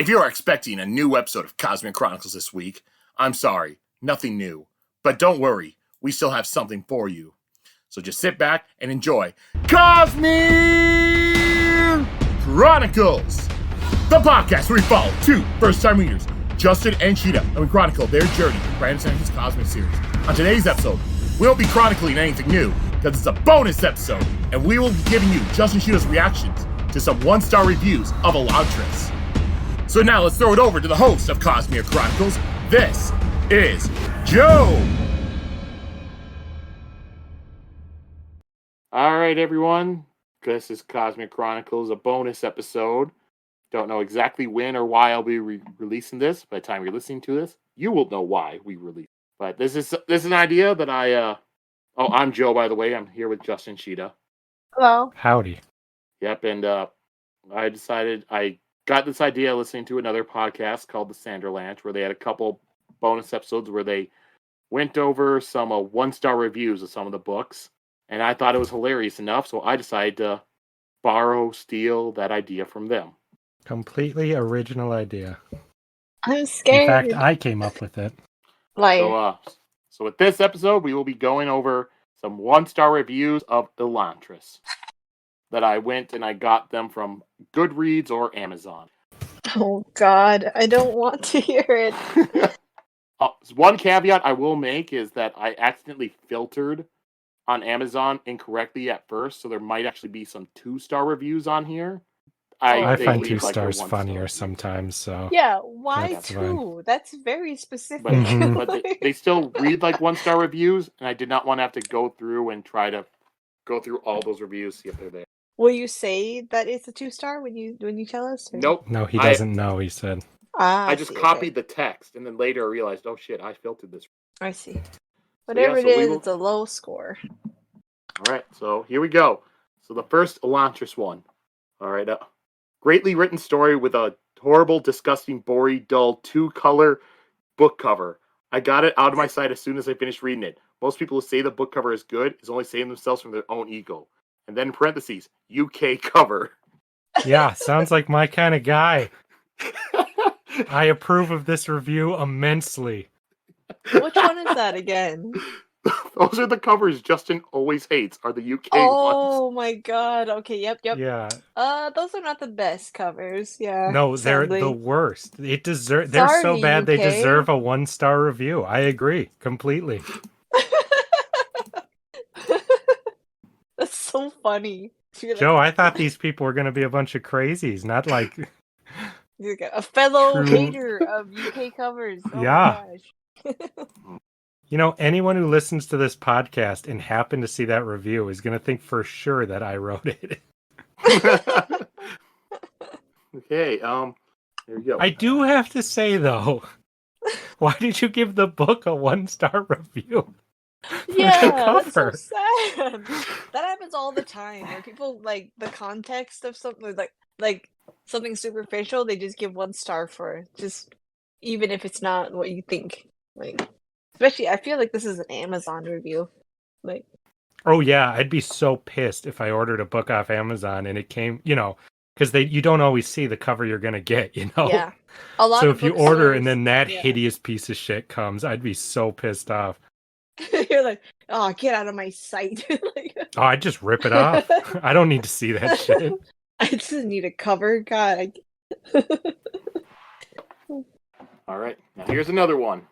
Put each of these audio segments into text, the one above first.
If you are expecting a new episode of Cosmic Chronicles this week, I'm sorry, nothing new. But don't worry, we still have something for you. So just sit back and enjoy Cosmic Chronicles, the podcast where we follow two first-time readers, Justin and Sheeta, and we chronicle their journey through Brandon Sanderson's Cosmic series. On today's episode, we won't be chronicling anything new, because it's a bonus episode, and we will be giving you Justin and Sheeta's reactions to some one-star reviews of Elantris. So now let's throw it over to the host of Cosmic Chronicles. This is Joe. All right, everyone. This is Cosmic Chronicles, a bonus episode. Don't know exactly when or why I'll be releasing this. By the time you're listening to this, you will know why we release. But this is an idea that I'm Joe, by the way. I'm here with Justin Sheeta. Hello. Howdy. Yep, and I got this idea listening to another podcast called The Sanderlanche, where they had a couple bonus episodes where they went over some one-star reviews of some of the books, and I thought it was hilarious enough, so I decided to steal that idea from them. Completely original idea. I'm scared. In fact, I came up with it. So with this episode, we will be going over some one-star reviews of Elantris that I went and I got them from Goodreads or Amazon. Oh God, I don't want to hear it. One caveat I will make is that I accidentally filtered on Amazon incorrectly at first, so there might actually be some 2-star reviews on here. I find 2 stars funnier sometimes, so... Yeah, why that's 2? fine. That's very specific. But they still read like 1-star reviews, and I did not want to have to go through and try to go through all those reviews, see if they're there. Will you say that it's a 2-star when you tell us? Or? Nope. No, he doesn't know, he said. I just copied the text, and then later I realized, oh shit, I filtered this. I see. Whatever it is, it's a low score. Alright, so here we go. So the first Elantris one. Alright, greatly written story with a horrible, disgusting, boring, dull, 2-color book cover. I got it out of my sight as soon as I finished reading it. Most people who say the book cover is good is only saving themselves from their own ego. And then in parentheses, UK cover. Yeah, sounds like my kind of guy. I approve of this review immensely. Which one is that again? Those are the covers Justin always hates, are the UK ones. Oh my God. Okay, yep. Yeah. Those are not the best covers, yeah. No, they're sadly. the worst. They're Sorry, so bad UK. they deserve a 1-star review. I agree, completely. That's so funny. Joe, I thought these people were going to be a bunch of crazies, not like... a fellow True. hater of UK covers. Oh Yeah. My gosh. You know, anyone who listens to this podcast and happened to see that review is going to think for sure that I wrote it. Okay, here we go. I do have to say, though, why did you give the book a 1-star review? Yeah, that's so sad. That happens all the time. Where people like the context of something, like something superficial, they just give 1 star for just even if it's not what you think. Like, especially, I feel like this is an Amazon review. Like, Oh yeah, I'd be so pissed if I ordered a book off Amazon and it came, because you don't always see the cover you're gonna get, yeah, a lot. So of if you bookstores, order and then that yeah. hideous piece of shit comes, I'd be so pissed off. You're like, oh, get out of my sight. Like, Oh, I'd just rip it off. I don't need to see that shit. I just need a cover. God. All right, now here's another one.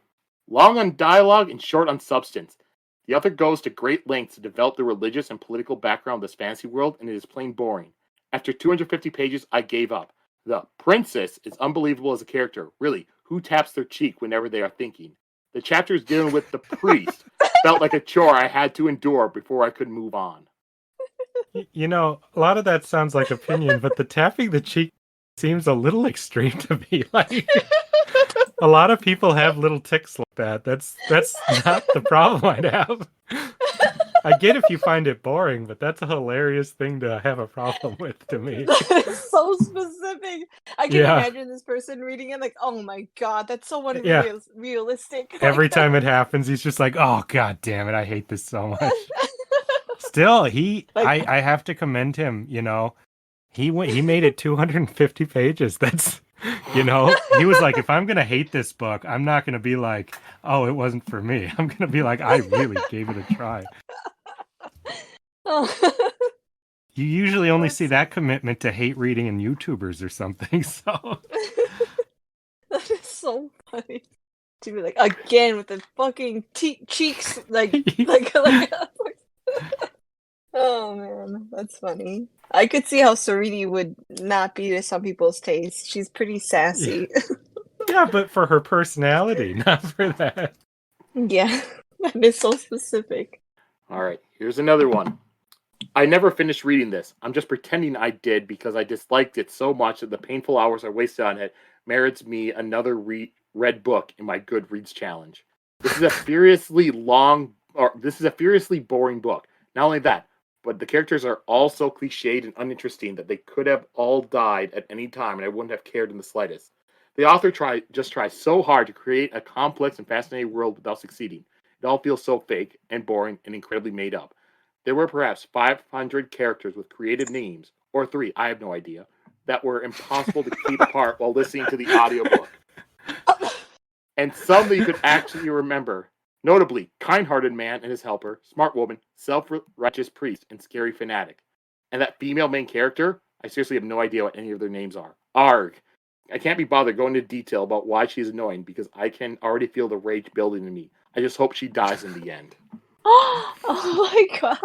Long on dialogue and short on substance. The author goes to great lengths to develop the religious and political background of this fantasy world, and it is plain boring. After 250 pages, I gave up. The princess is unbelievable as a character. Really, who taps their cheek whenever they are thinking? The chapters dealing with the priest felt like a chore I had to endure before I could move on. A lot of that sounds like opinion, but the tapping the cheek seems a little extreme to me. Like, a lot of people have little tics like that. That's not the problem I'd have. I get if you find it boring, but that's a hilarious thing to have a problem with to me. It's so specific. I can imagine this person reading it like, oh my God, that's so unrealistic. Every time it happens, he's just like, oh God damn it, I hate this so much. Still, I have to commend him, He made it 250 pages. You know, he was like, if I'm going to hate this book, I'm not going to be like, oh, it wasn't for me. I'm going to be like, I really gave it a try. Oh. You usually only see That's- that commitment to hate reading in YouTubers or something. So That is so funny. To be like, again with the fucking cheeks, like. Oh man, that's funny. I could see how Sarene would not be to some people's taste. She's pretty sassy. yeah, but for her personality, not for that. Yeah, that is so specific. All right, here's another one. I never finished reading this. I'm just pretending I did because I disliked it so much that the painful hours I wasted on it merits me another read book in my Goodreads challenge. This is a furiously boring book. Not only that, but the characters are all so cliched and uninteresting that they could have all died at any time and I wouldn't have cared in the slightest. The author tries so hard to create a complex and fascinating world without succeeding. It all feels so fake and boring and incredibly made up. There were perhaps 500 characters with creative names, or 3, I have no idea, that were impossible to keep apart while listening to the audiobook. And some that you could actually remember. Notably, kind-hearted man and his helper, smart woman, self-righteous priest, and scary fanatic. And that female main character, I seriously have no idea what any of their names are. Arg. I can't be bothered going into detail about why she's annoying because I can already feel the rage building in me. I just hope she dies in the end. Oh my god.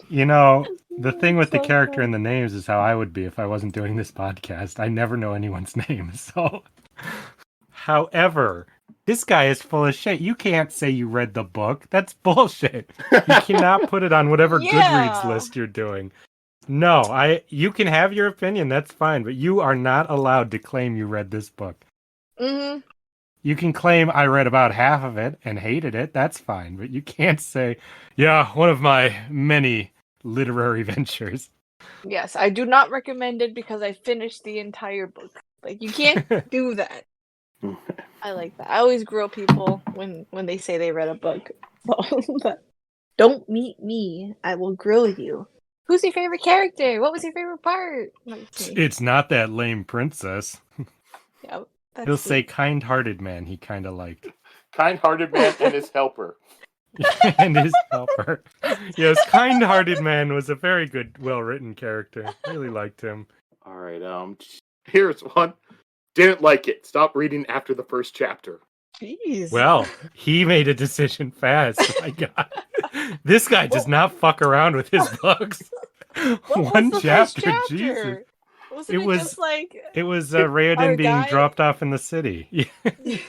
You know, the thing with the So character funny. and the names is how I would be if I wasn't doing this podcast. I never know anyone's name. So, however, this guy is full of shit. You can't say you read the book. That's bullshit. You cannot put it on whatever Yeah. Goodreads list you're doing. No, you can have your opinion. That's fine, but you are not allowed to claim you read this book. Mm-hmm. You can claim I read about half of it and hated it. That's fine, but you can't say, yeah, one of my many literary ventures. Yes, I do not recommend it because I finished the entire book. Like, you can't do that. I like that. I always grill people when they say they read a book. So, don't meet me. I will grill you. Who's your favorite character? What was your favorite part? It's not that lame princess. Yeah, He'll say kind-hearted man he kind of liked. Kind-hearted man and his helper. And his helper. Yes, kind-hearted man was a very good, well-written character. Really liked him. All right, here's one. Didn't like it. Stop reading after the first chapter. Jeez. Well, he made a decision fast. My God. This guy does not fuck around with his books. What One was the first chapter, Jesus. Wasn't it was- just like It was Raoden being guy- dropped off in the city.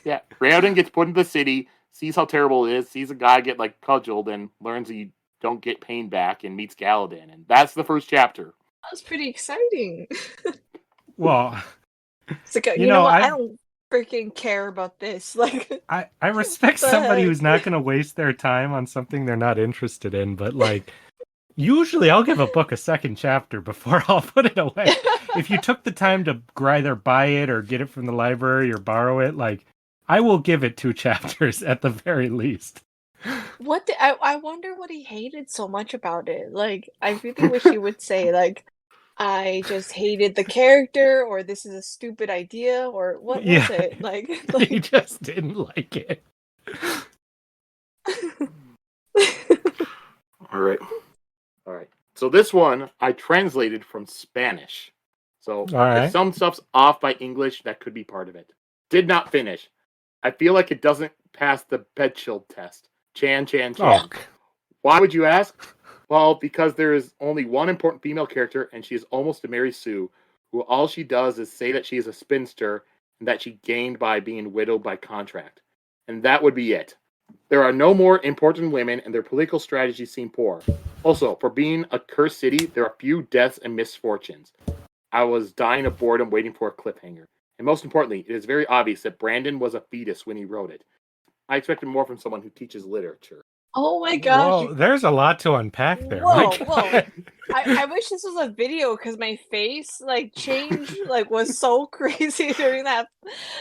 Yeah, Raoden gets put into the city, sees how terrible it is, sees a guy get like cudgeled, and learns you don't get pain back, and meets Galladin, and that's the first chapter. that was pretty exciting. Well, It's like, You you know know, what? I- I don't freaking care about this. Like, I respect What the somebody heck? who's not going to waste their time on something they're not interested in, but like, usually I'll give a book a second chapter before I'll put it away. If you took the time to either buy it or get it from the library or borrow it, like, I will give it 2 chapters at the very least. I wonder what he hated so much about it. Like, I really wish he would say, like, I just hated the character, or this is a stupid idea, or what was Yeah. it? Like, He just didn't like it. All right. So this one I translated from Spanish. So right. if some stuff's off by English, that could be part of it. Did not finish. I feel like it doesn't pass the Bedchild test. Chan. Oh, Why would you ask? Well, because there is only one important female character, and she is almost a Mary Sue, who all she does is say that she is a spinster and that she gained by being widowed by contract. And that would be it. There are no more important women, and their political strategies seem poor. Also, for being a cursed city, there are few deaths and misfortunes. I was dying of boredom waiting for a cliffhanger. And most importantly, it is very obvious that Brandon was a fetus when he wrote it. I expected more from someone who teaches literature. oh my gosh. well, there's a lot to unpack there. Whoa, My whoa. God. I wish this was a video because my face like changed like was so crazy during that.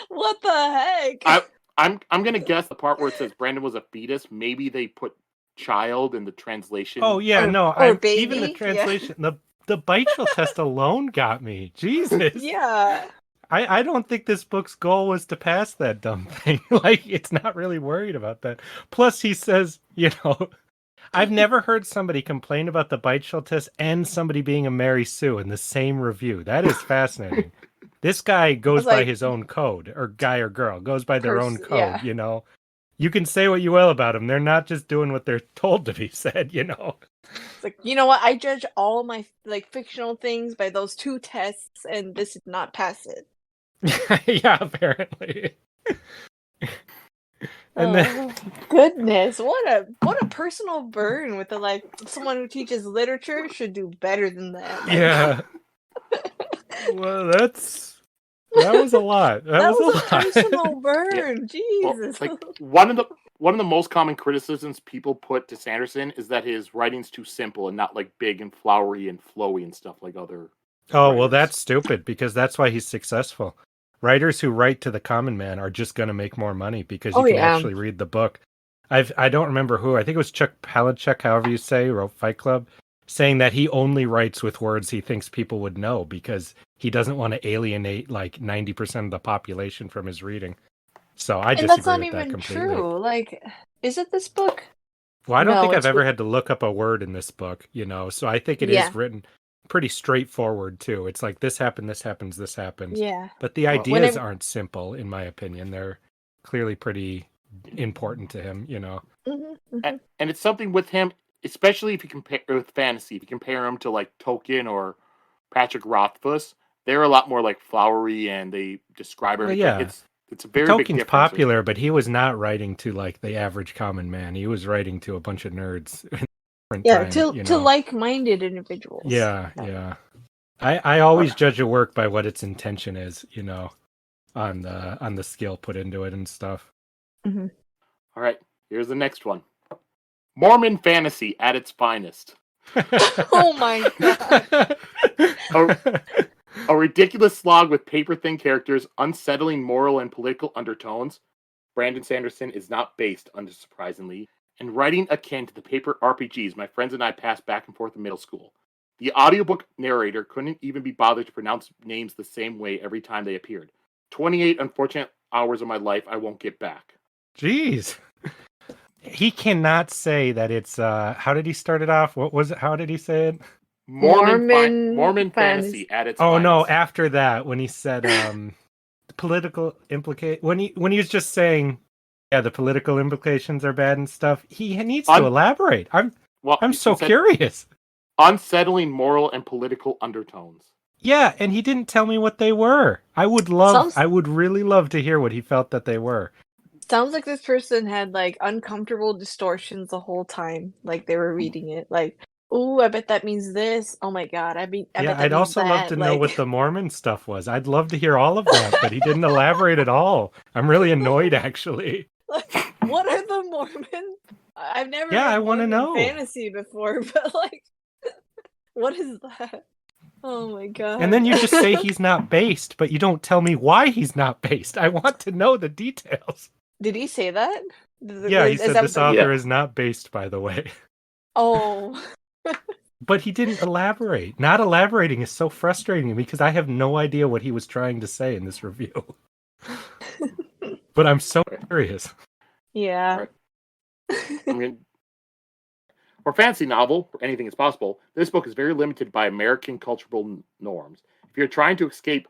What the heck? I'm gonna guess the part where it says Brandon was a fetus. Maybe they put child in the translation. Oh yeah, Or- no, or even the baby, yeah. translation, the Bedchild test alone got me. Jesus. Yeah. I don't think this book's goal was to pass that dumb thing. Like, it's not really worried about that. Plus, he says, I've never heard somebody complain about the bite shell test and somebody being a Mary Sue in the same review. That is fascinating. This guy goes by his own code, or guy or girl goes by their own code, yeah. You can say what you will about them. They're not just doing what they're told to be said, It's like, you know what? I judge all my fictional things by those 2 tests, and this did not pass it. Yeah, apparently. And then goodness, what a personal burn with someone who teaches literature should do better than that. Yeah. Well, that was a lot. That was a personal burn. Yeah. Jesus. Well, one of the most common criticisms people put to Sanderson is that his writing's too simple and not big and flowery and flowy and stuff like other. Oh, writers. Well, that's stupid because that's why he's successful. Writers who write to the common man are just going to make more money because you can actually read the book. I don't remember who. I think it was Chuck Palahniuk, however you say, wrote Fight Club, saying that he only writes with words he thinks people would know because he doesn't want to alienate 90% of the population from his reading. So I disagree that's not with even that completely. True. Is it this book? Well, I don't think I've ever had to look up a word in this book, so I think it is written pretty straightforward too. It's like this happened, this happens, this happens. Yeah. But the ideas aren't simple, in my opinion. They're clearly pretty important to him, Mm-hmm, mm-hmm. And it's something with him, especially if you compare with fantasy. If you compare him to Tolkien or Patrick Rothfuss, they're a lot more flowery and they describe everything. Well, yeah. It's a very Tolkien's big difference. popular, but he was not writing to the average common man. He was writing to a bunch of nerds. To like-minded individuals. Yeah. I always judge a work by what its intention is, on the skill put into it and stuff. Mm-hmm. All right, here's the next one. Mormon fantasy at its finest. Oh my god. A ridiculous slog with paper-thin characters, unsettling moral and political undertones. Brandon Sanderson is not based, unsurprisingly, in writing akin to the paper RPGs my friends and I passed back and forth in middle school. The audiobook narrator couldn't even be bothered to pronounce names the same way every time they appeared. 28 unfortunate hours of my life I won't get back. Jeez. He cannot say that it's, how did he start it off? What was it? How did he say it? Mormon fantasy at its finest. No, after that, when he said, political when he was just saying, the political implications are bad and stuff, he needs to elaborate. I'm so curious. Unsettling moral and political undertones. Yeah, and he didn't tell me what they were. I would really love to hear what he felt that they were. Sounds like this person had uncomfortable distortions the whole time, they were reading it. Ooh, I bet that means this. Oh my god, I bet that I'd also love to know what the Mormon stuff was. I'd love to hear all of that, but he didn't elaborate at all. I'm really annoyed, actually. What are the Mormons? I've never read I want to know fantasy before, but what is that? Oh my god. And then you just say he's not based, but you don't tell me why he's not based. I want to know the details. Did he say that? He said this author is not based, by the way. Oh. But he didn't elaborate. Not elaborating is so frustrating because I have no idea what he was trying to say in this review. But I'm so curious. Yeah. For fantasy novel, where anything is possible, this book is very limited by American cultural norms. If you're trying to escape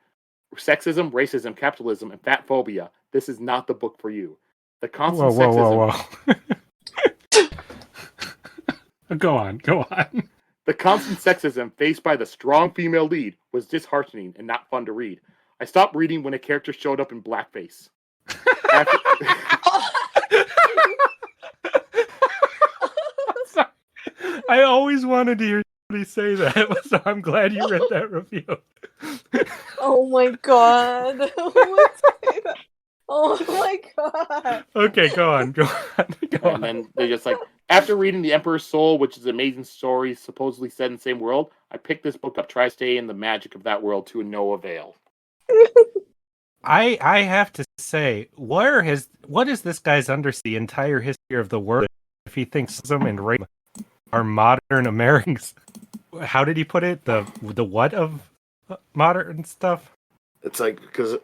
sexism, racism, capitalism, and fat phobia, this is not the book for you. The constant sexism... Go on. The constant sexism faced by the strong female lead was disheartening and not fun to read. I stopped reading when a character showed up in blackface. Sorry. I always wanted to hear somebody say that, so I'm glad you read that review. Oh my god. Oh my god. Okay, go on. And then they're just after reading The Emperor's Soul, which is an amazing story supposedly set in the same world, I picked this book up, try to stay in the magic of that world to no avail. I have to say, what is this guy's the entire history of the world if he thinks some and rape are modern Americans? How did he put it? The what of modern stuff? It's like because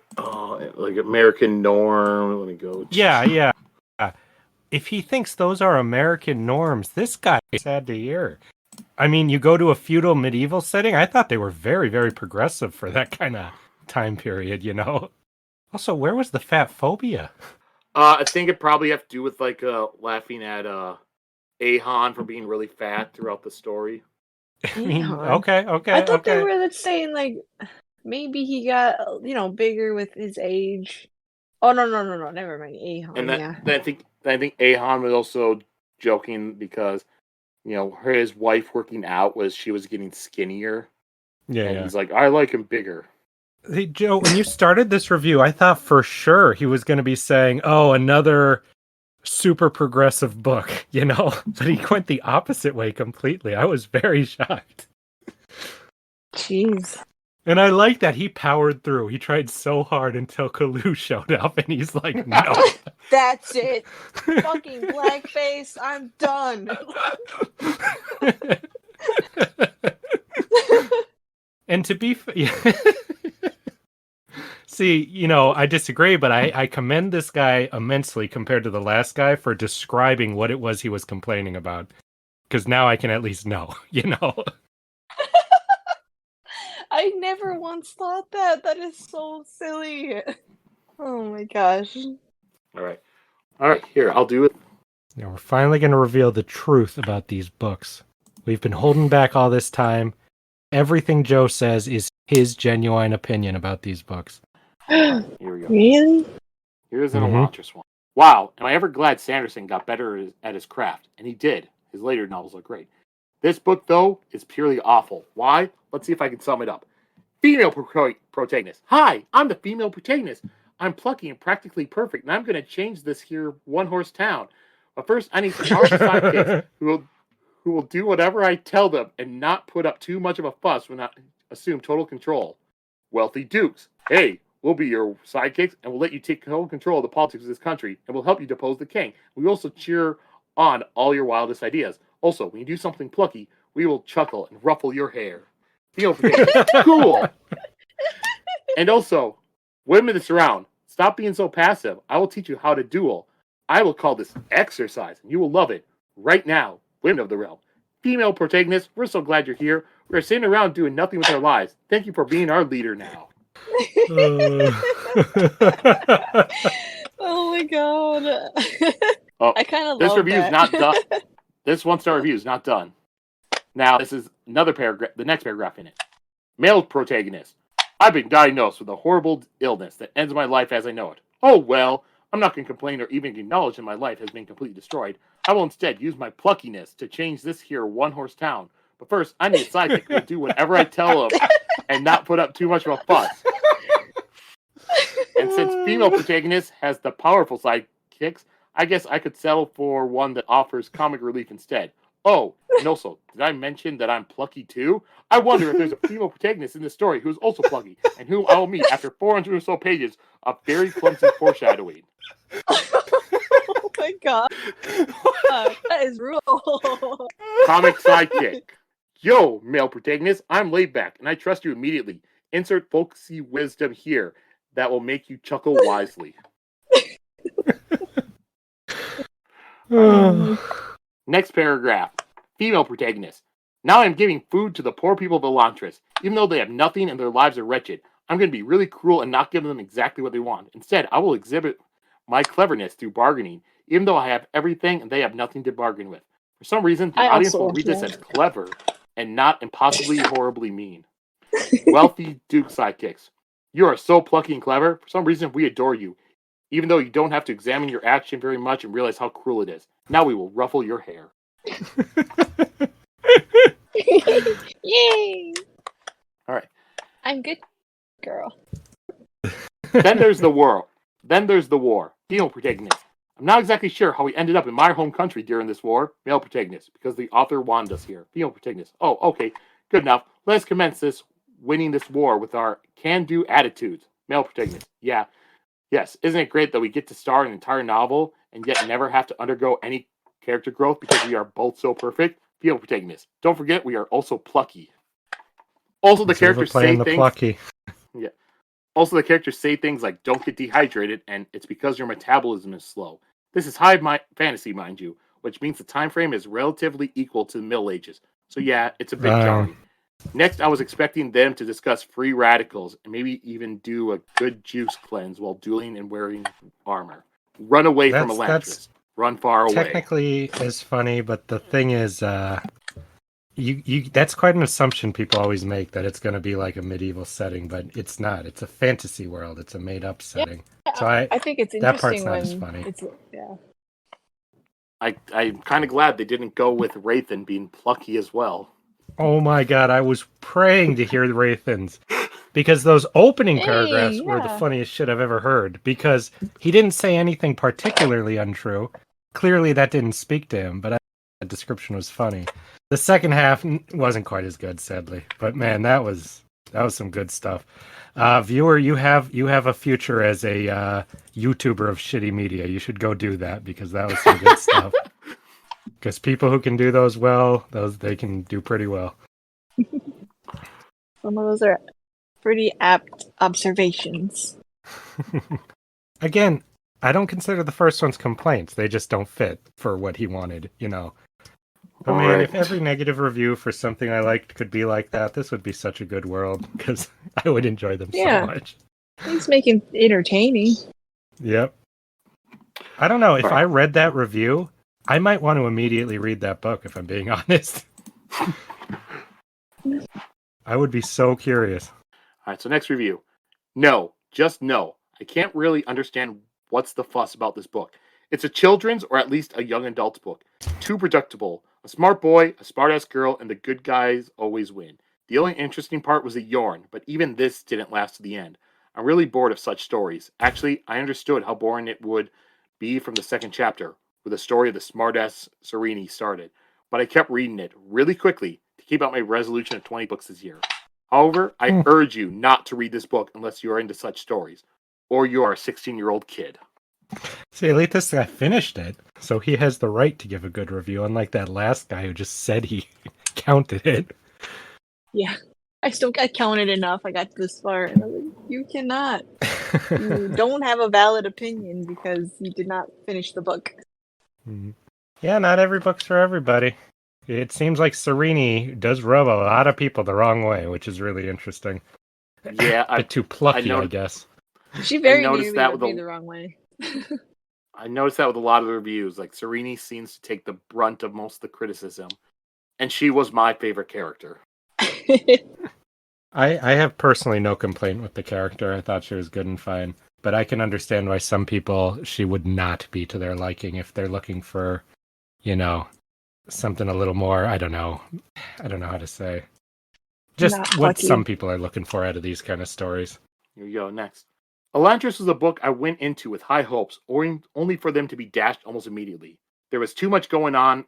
like American norm. Let me go. Yeah. If he thinks those are American norms, this guy is sad to hear. I mean, you go to a feudal medieval setting. I thought they were very, very progressive for that kind of time period. Also, where was the fat phobia? I think it probably have to do with like laughing at Ahan for being really fat throughout the story. I mean, Ahan? okay. I thought they were saying like maybe he got bigger with his age. Oh no, never mind. Ahan, And yeah. I think Ahan was also joking because his wife working out she was getting skinnier. Yeah, and yeah. he's like, I like him bigger. Hey, Joe, when you started this review, I thought for sure he was going to be saying, oh, another super progressive book, but he went the opposite way completely. I was very shocked. Jeez. And I like that he powered through. He tried so hard until Kalu showed up, and he's like, no. That's it. Fucking blackface. I'm done. And to be see, I disagree, but I commend this guy immensely compared to the last guy for describing what it was he was complaining about. Because now I can at least know, I never once thought that. That is so silly. Oh my gosh. All right, here, I'll do it. Now we're finally going to reveal the truth about these books. We've been holding back all this time. Everything Joe says is his genuine opinion about these books. Here we go. Really? Here's an Elantris one. Wow, am I ever glad Sanderson got better at his craft? And he did. His later novels are great. This book, though, is purely awful. Why? Let's see if I can sum it up. Female protagonist. Hi, I'm the female protagonist. I'm plucky and practically perfect, and I'm going to change this here one-horse town. But first, I need some powerful sidekicks who will do whatever I tell them and not put up too much of a fuss when I assume total control. Wealthy dukes. Hey, we'll be your sidekicks, and we'll let you take total control of the politics of this country, and we'll help you depose the king. We also cheer on all your wildest ideas. Also, when you do something plucky, we will chuckle and ruffle your hair. Feel cool. And also, women that surround, stop being so passive. I will teach you how to duel. I will call this exercise, and you will love it. Right now, women of the realm. Female protagonists, we're so glad you're here. We're sitting around doing nothing with our lives. Thank you for being our leader now. Oh my god. I kind of love this review's that. not done. This 1-star review is not done. Now, this is another paragraph, the next paragraph in it. Male protagonist. I've been diagnosed with a horrible illness that ends my life as I know it. Oh well, I'm not going to complain or even acknowledge that my life has been completely destroyed. I will instead use my pluckiness to change this here one-horse town. But first, I need a sidekick who will do whatever I tell him and not put up too much of a fuss. And since female protagonist has the powerful sidekicks, I guess I could settle for one that offers comic relief instead. Oh, and also, did I mention that I'm plucky too? I wonder if there's a female protagonist in this story who's also plucky, and whom I will meet after 400 or so pages of very clumsy foreshadowing. Oh my god. That is real. Comic sidekick. Yo, male protagonist, I'm laid back, and I trust you immediately. Insert folksy wisdom here that will make you chuckle wisely. Next paragraph. Female protagonist. Now I'm giving food to the poor people of Elantris. Even though they have nothing and their lives are wretched, I'm going to be really cruel and not give them exactly what they want. Instead, I will exhibit my cleverness through bargaining, even though I have everything and they have nothing to bargain with. For some reason, the audience will read this as clever and not impossibly horribly mean. Wealthy Duke sidekicks. You are so plucky and clever. For some reason, we adore you, even though you don't have to examine your action very much and realize how cruel it is. Now we will ruffle your hair. Yay! All right. I'm good, girl. Then there's the war. Female protagonist. I'm not exactly sure how we ended up in my home country during this war. Male protagonist. Because the author wanted us here. Female protagonist. Oh, okay. Good enough. Let's commence winning this war with our can-do attitudes. Male protagonist. Yeah. Yes. Isn't it great that we get to start an entire novel and yet never have to undergo any character growth because we are both so perfect? Female protagonist. Don't forget, we are also plucky. Also, the characters say things. Plucky. Yeah. Also, the characters say things like, don't get dehydrated, and it's because your metabolism is slow. This is high fantasy, mind you, which means the time frame is relatively equal to the Middle Ages. So yeah, it's a bit jarring. Next, I was expecting them to discuss free radicals and maybe even do a good juice cleanse while dueling and wearing armor. Run away from Elantris. Run far away. Technically is funny, but the thing is, you that's quite an assumption people always make, that it's going to be like a medieval setting, but it's not. It's a fantasy world. It's a made-up setting. Yeah, So I think it's that part's interesting not when as funny. it's yeah. I'm kind of glad they didn't go with Hrathen being plucky as well. Oh my god, I was praying to hear the Hrathens. Because those opening paragraphs were the funniest shit I've ever heard. Because he didn't say anything particularly untrue. Clearly that didn't speak to him, but the description was funny. The second half wasn't quite as good, sadly. But man, that was some good stuff. Viewer, you have a future as a YouTuber of shitty media. You should go do that, because that was some good stuff. Because people who can do those well, they can do pretty well. Some of those are pretty apt observations. Again, I don't consider the first one's complaints. They just don't fit for what he wanted, you know. But man, if every negative review for something I liked could be like that, this would be such a good world, because I would enjoy them so much. He's making entertaining. Yep. I don't know, if I read that review, I might want to immediately read that book, if I'm being honest. I would be so curious. All right, so next review. No, just no. I can't really understand what's the fuss about this book. It's a children's, or at least a young adult's book. Too predictable. A smart boy, a smart-ass girl, and the good guys always win. The only interesting part was the yarn, but even this didn't last to the end. I'm really bored of such stories. Actually, I understood how boring it would be from the second chapter, where the story of the smart-ass Sarene started. But I kept reading it really quickly to keep out my resolution of 20 books this year. However, I urge you not to read this book unless you are into such stories, or you are a 16-year-old kid. See, at least this guy finished it, so he has the right to give a good review, unlike that last guy who just said he counted it. Yeah, I still got counted enough. I got this far, and I was like, you cannot. You don't have a valid opinion because you did not finish the book. Yeah, not every book's for everybody. It seems like Sarene does rub a lot of people the wrong way, which is really interesting. Yeah, a bit too plucky, I guess. She very nearly rubbed me the wrong way. I noticed that with a lot of the reviews. Like, Sarene seems to take the brunt of most of the criticism, and she was my favorite character. I have personally no complaint with the character. I thought she was good and fine, but I can understand why some people she would not be to their liking if they're looking for, you know, something a little more, I don't know how to say. Just not what lucky. Some people are looking for out of these kind of stories. Here we go, next. Elantris was a book I went into with high hopes, only for them to be dashed almost immediately. There was too much going on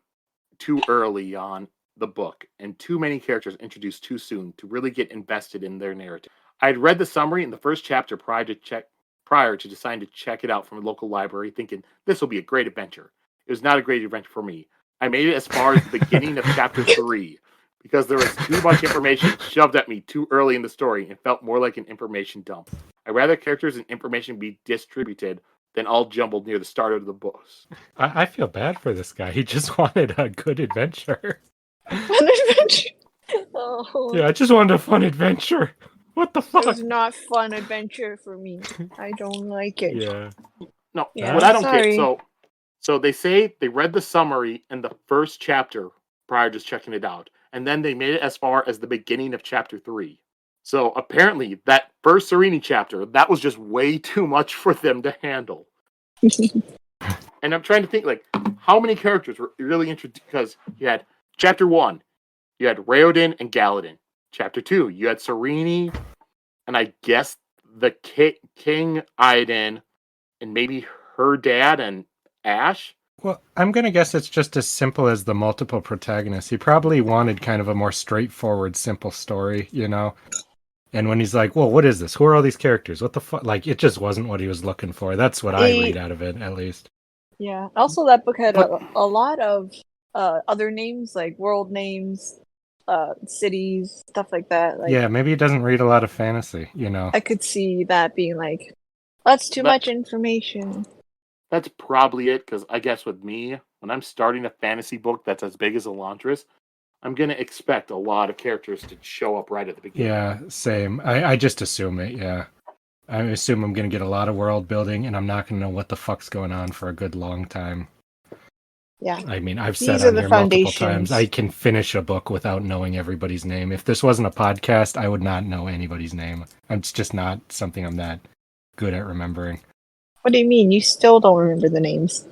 too early on the book, and too many characters introduced too soon to really get invested in their narrative. I had read the summary in the first chapter prior to deciding to check it out from a local library, thinking this will be a great adventure. It was not a great adventure for me. I made it as far as the beginning of chapter 3 because there was too much information shoved at me too early in the story and felt more like an information dump. I'd rather characters and information be distributed than all jumbled near the start of the books. I feel bad for this guy. He just wanted a good adventure. Fun adventure? Oh. Yeah, I just wanted a fun adventure. What the fuck? It's not fun adventure for me. I don't like it. Yeah. No, what I don't get, so they say they read the summary in the first chapter prior to checking it out, and then they made it as far as the beginning of chapter 3. So apparently that first Sarene chapter, that was just way too much for them to handle. And I'm trying to think, like, how many characters were really introduced? Because you had chapter 1, you had Raoden and Galadin. Chapter 2, you had Sarene, and I guess the King Aiden, and maybe her dad and Ash? Well, I'm going to guess it's just as simple as the multiple protagonists. He probably wanted kind of a more straightforward, simple story, you know? And when he's like, well, what is this? Who are all these characters? What the fuck? Like, it just wasn't what he was looking for. That's what I read out of it, at least. Yeah. Also, that book had a lot of other names, like world names, cities, stuff like that. Like, Yeah, maybe he doesn't read a lot of fantasy, you know. I could see that being like, that's too much information. That's probably it, because I guess with me, when I'm starting a fantasy book that's as big as Elantris, I'm going to expect a lot of characters to show up right at the beginning. Yeah, same. I just assume it, yeah. I assume I'm going to get a lot of world building, and I'm not going to know what the fuck's going on for a good long time. Yeah. I mean, I've These said are on the here multiple foundations. times, I can finish a book without knowing everybody's name. If this wasn't a podcast, I would not know anybody's name. It's just not something I'm that good at remembering. What do you mean? You still don't remember the names?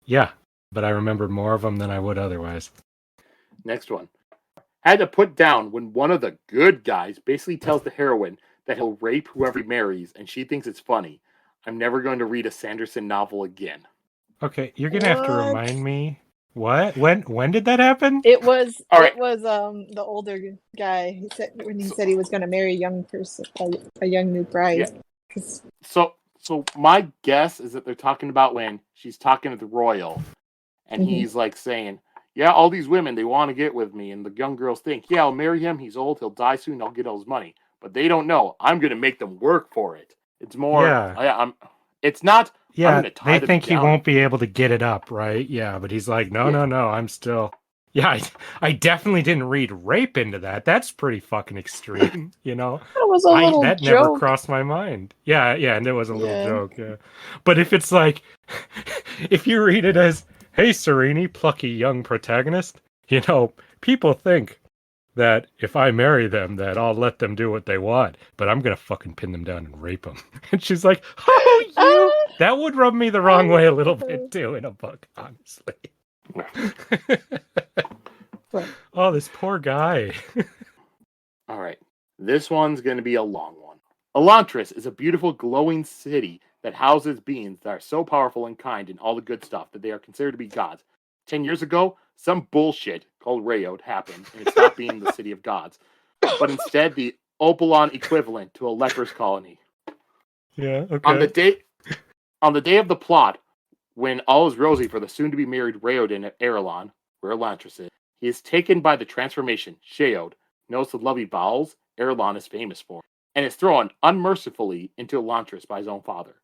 Yeah, but I remember more of them than I would otherwise. Next one. Had to put down when one of the good guys basically tells the heroine that he'll rape whoever he marries, and she thinks it's funny. I'm never going to read a Sanderson novel again. Okay, you're going to have to What? remind me. What? When did that happen? It was All right. it was the older guy. He said when he said he was going to marry a young person, a young new bride. Yeah. 'Cause- So my guess is that they're talking about when she's talking to the royal, and Mhm. he's like saying, "Yeah, all these women, they want to get with me," and the young girls think, "Yeah, I'll marry him. He's old. He'll die soon. I'll get all his money." But they don't know. I'm going to make them work for it. It's more. Yeah. It's not. I'm Yeah, gonna tie they them think he down. won't be able to get it up, right? Yeah, but he's like, no, Yeah. no, I'm still. Yeah, I definitely didn't read rape into that. That's pretty fucking extreme, you know? That was a little That joke. never crossed my mind. Yeah, and it was a little Yeah. joke, yeah. But if it's like, if you read it as, hey, Sarene, plucky young protagonist, you know, people think that if I marry them, that I'll let them do what they want, but I'm gonna fucking pin them down and rape them. And she's like, oh, you? That would rub me the wrong way a little bit too in a book, honestly. Oh, this poor guy. All right. This one's going to be a long one. Elantris is a beautiful, glowing city that houses beings that are so powerful and kind and all the good stuff that they are considered to be gods. 10 years ago, some bullshit called Raoden happened, and it stopped being the city of gods, but instead the Opalon equivalent to a leper's colony. Yeah, okay. On the day of the plot, when all is rosy for the soon-to-be married Raoden at Erelon, where Elantris is, he is taken by the transformation, Sheod, knows the lovely bowels Erelon is famous for, and is thrown unmercifully into Elantris by his own father.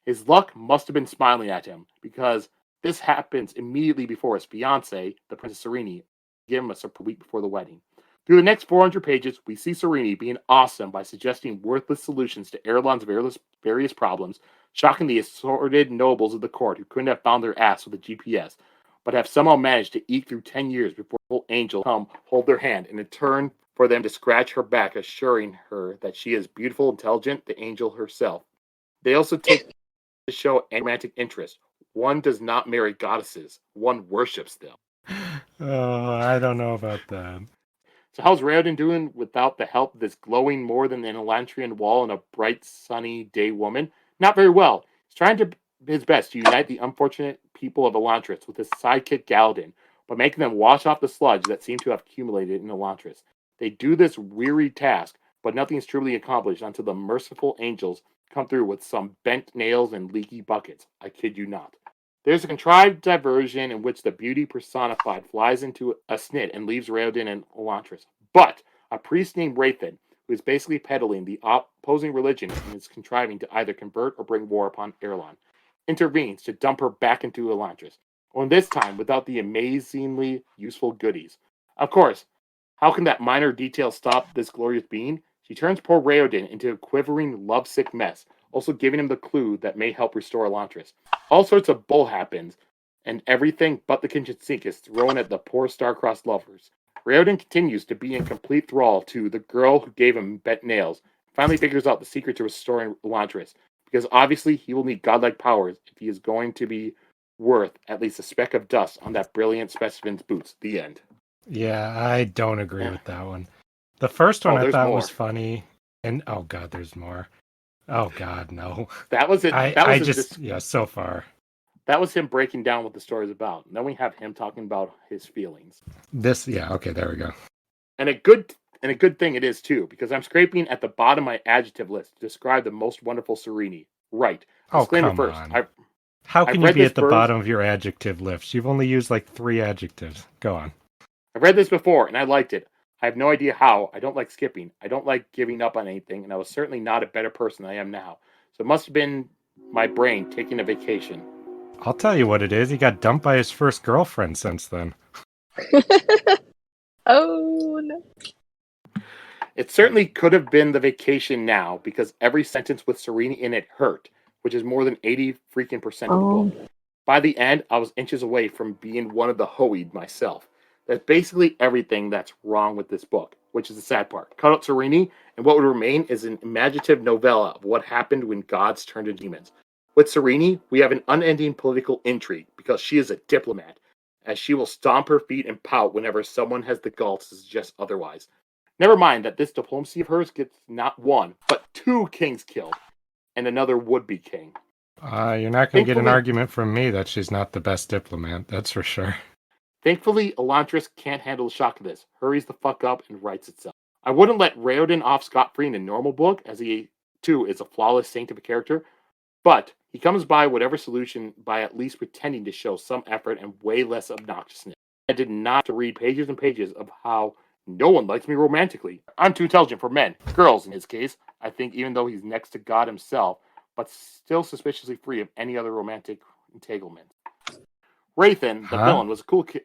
His luck must have been smiling at him, because this happens immediately before his fiancée, the Princess Sarene, give him a week before the wedding. Through the next 400 pages, we see Sarene being awesome by suggesting worthless solutions to Erelon's various problems, shocking the assorted nobles of the court who couldn't have found their ass with a GPS, but have somehow managed to eke through 10 years before the angel come hold their hand, and in turn for them to scratch her back, assuring her that she is beautiful, intelligent, the angel herself. They also take to show romantic interest. One does not marry goddesses. One worships them. Oh, I don't know about that. So how's Raoden doing without the help of this glowing more than an Elantrian wall and a bright, sunny day woman? Not very well. He's trying his best to unite the unfortunate people of Elantris with his sidekick Galden, by making them wash off the sludge that seemed to have accumulated in Elantris. They do this weary task, but nothing is truly accomplished until the merciful angels come through with some bent nails and leaky buckets. I kid you not. There's a contrived diversion in which the beauty personified flies into a snit and leaves Raoden and Elantris. But a priest named Hrathen, who is basically peddling the opposing religion and is contriving to either convert or bring war upon Erelon, intervenes to dump her back into Elantris, and this time without the amazingly useful goodies. Of course, how can that minor detail stop this glorious being? She turns poor Raoden into a quivering, lovesick mess, also giving him the clue that may help restore Elantris. All sorts of bull happens, and everything but the kitchen sink is thrown at the poor star-crossed lovers. Raoden continues to be in complete thrall to the girl who gave him bent nails, finally figures out the secret to restoring Elantris, because obviously he will need godlike powers if he is going to be worth at least a speck of dust on that brilliant specimen's boots. The end. Yeah, I don't agree with that one. The first one I thought more. was funny, and oh god, there's more. Oh god, no. That was it. So far. That was him breaking down what the story is about. And then we have him talking about his feelings. Okay, there we go. And a good thing it is too, because I'm scraping at the bottom of my adjective list to describe the most wonderful Sarene. Right. Disclaimer first. How can you be at the bottom of your adjective list? You've only used like 3 adjectives. Go on. I've read this before and I liked it. I have no idea how. I don't like skipping. I don't like giving up on anything, and I was certainly not a better person than I am now. So it must have been my brain taking a vacation. I'll tell you what it is. He got dumped by his first girlfriend since then. Oh no. It certainly could have been the vacation now, because every sentence with Sarene in it hurt, which is more than 80% of the book. By the end, I was inches away from being one of the hoed myself. That's basically everything that's wrong with this book, which is the sad part. Cut out Sarene, and what would remain is an imaginative novella of what happened when gods turned to demons. With Sarene, we have an unending political intrigue, because she is a diplomat, as she will stomp her feet and pout whenever someone has the gall to suggest otherwise. Never mind that this diplomacy of hers gets not one, but 2 kings killed, and another would-be king. You're not going to get an argument from me that she's not the best diplomat, that's for sure. Thankfully, Elantris can't handle the shock of this, hurries the fuck up, and writes itself. I wouldn't let Raoden off scot-free in a normal book, as he, too, is a flawless saint of a character, but he comes by whatever solution by at least pretending to show some effort and way less obnoxiousness. I did not have to read pages and pages of how no one likes me romantically. I'm too intelligent for men, girls in his case, I think, even though he's next to God himself, but still suspiciously free of any other romantic entanglement. Hrathen, the villain, was a cool kid.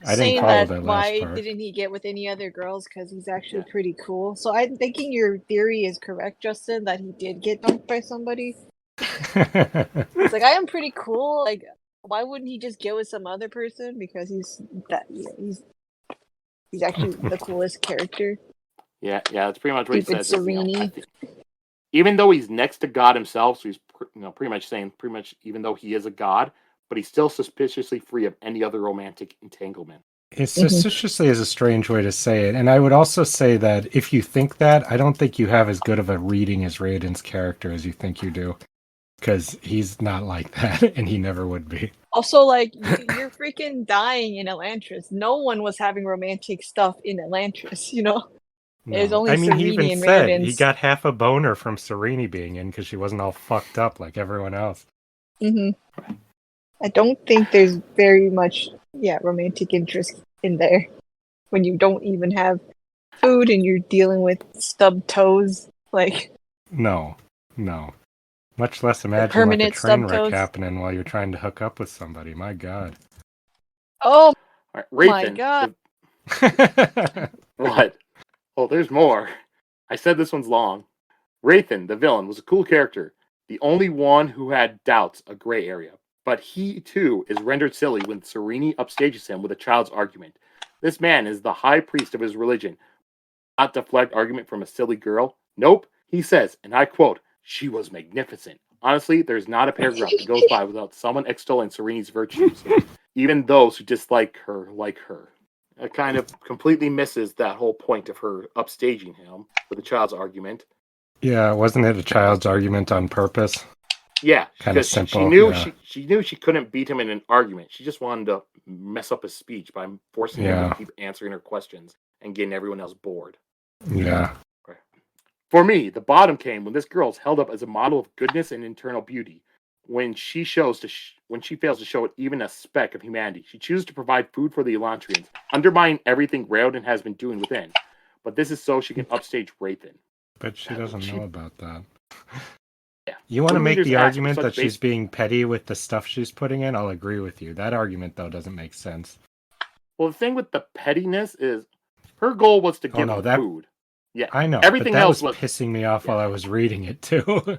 I didn't follow that last why part. didn't he get with any other girls? Because he's actually pretty cool. So I'm thinking your theory is correct, Justin, that he did get dumped by somebody. It's like, I am pretty cool. Like, why wouldn't he just get with some other person? Because he's actually the coolest character. Yeah, that's pretty much what he says. Sarene. Even though he's next to God himself, so he's pretty much saying even though he is a god, but he's still suspiciously free of any other romantic entanglement. Suspiciously is a strange way to say it, and I would also say that if you think that, I don't think you have as good of a reading as Raoden's character as you think you do, because he's not like that, and he never would be. Also, like, you're freaking dying in Elantris. No one was having romantic stuff in Elantris, you know? No. It was only he Sarene even and said Raoden's. he got half a boner from Sarene being in because she wasn't all fucked up like everyone else. Mm-hmm. I don't think there's very much, romantic interest in there when you don't even have food and you're dealing with stubbed toes. Like, no. Much less imagine like a train wreck happening while you're trying to hook up with somebody. My God. Oh, Hrathen, my God. What? Oh, there's more. I said this one's long. Hrathen, the villain, was a cool character. The only one who had doubts, a gray area. But he, too, is rendered silly when Sarene upstages him with a child's argument. This man is the high priest of his religion. Not deflect argument from a silly girl. Nope. He says, and I quote, "She was magnificent." Honestly, there's not a paragraph that goes by without someone extolling Sarene's virtues. Even those who dislike her like her. It kind of completely misses that whole point of her upstaging him with a child's argument. Yeah, wasn't it a child's argument on purpose? Yeah, kind of simple. She knew she couldn't beat him in an argument. She just wanted to mess up his speech by forcing him to keep answering her questions and getting everyone else bored. Yeah. For me, the bottom came when this girl is held up as a model of goodness and internal beauty. When she fails to show it even a speck of humanity, she chooses to provide food for the Elantrians, undermining everything Raoden has been doing within. But this is so she can upstage Hrathen. But she doesn't know about that. Yeah. You want to make the argument that she's being petty with the stuff she's putting in? I'll agree with you. That argument, though, doesn't make sense. Well, the thing with the pettiness is her goal was to give him food. Yeah, I know. Everything but that else was pissing me off while I was reading it, too.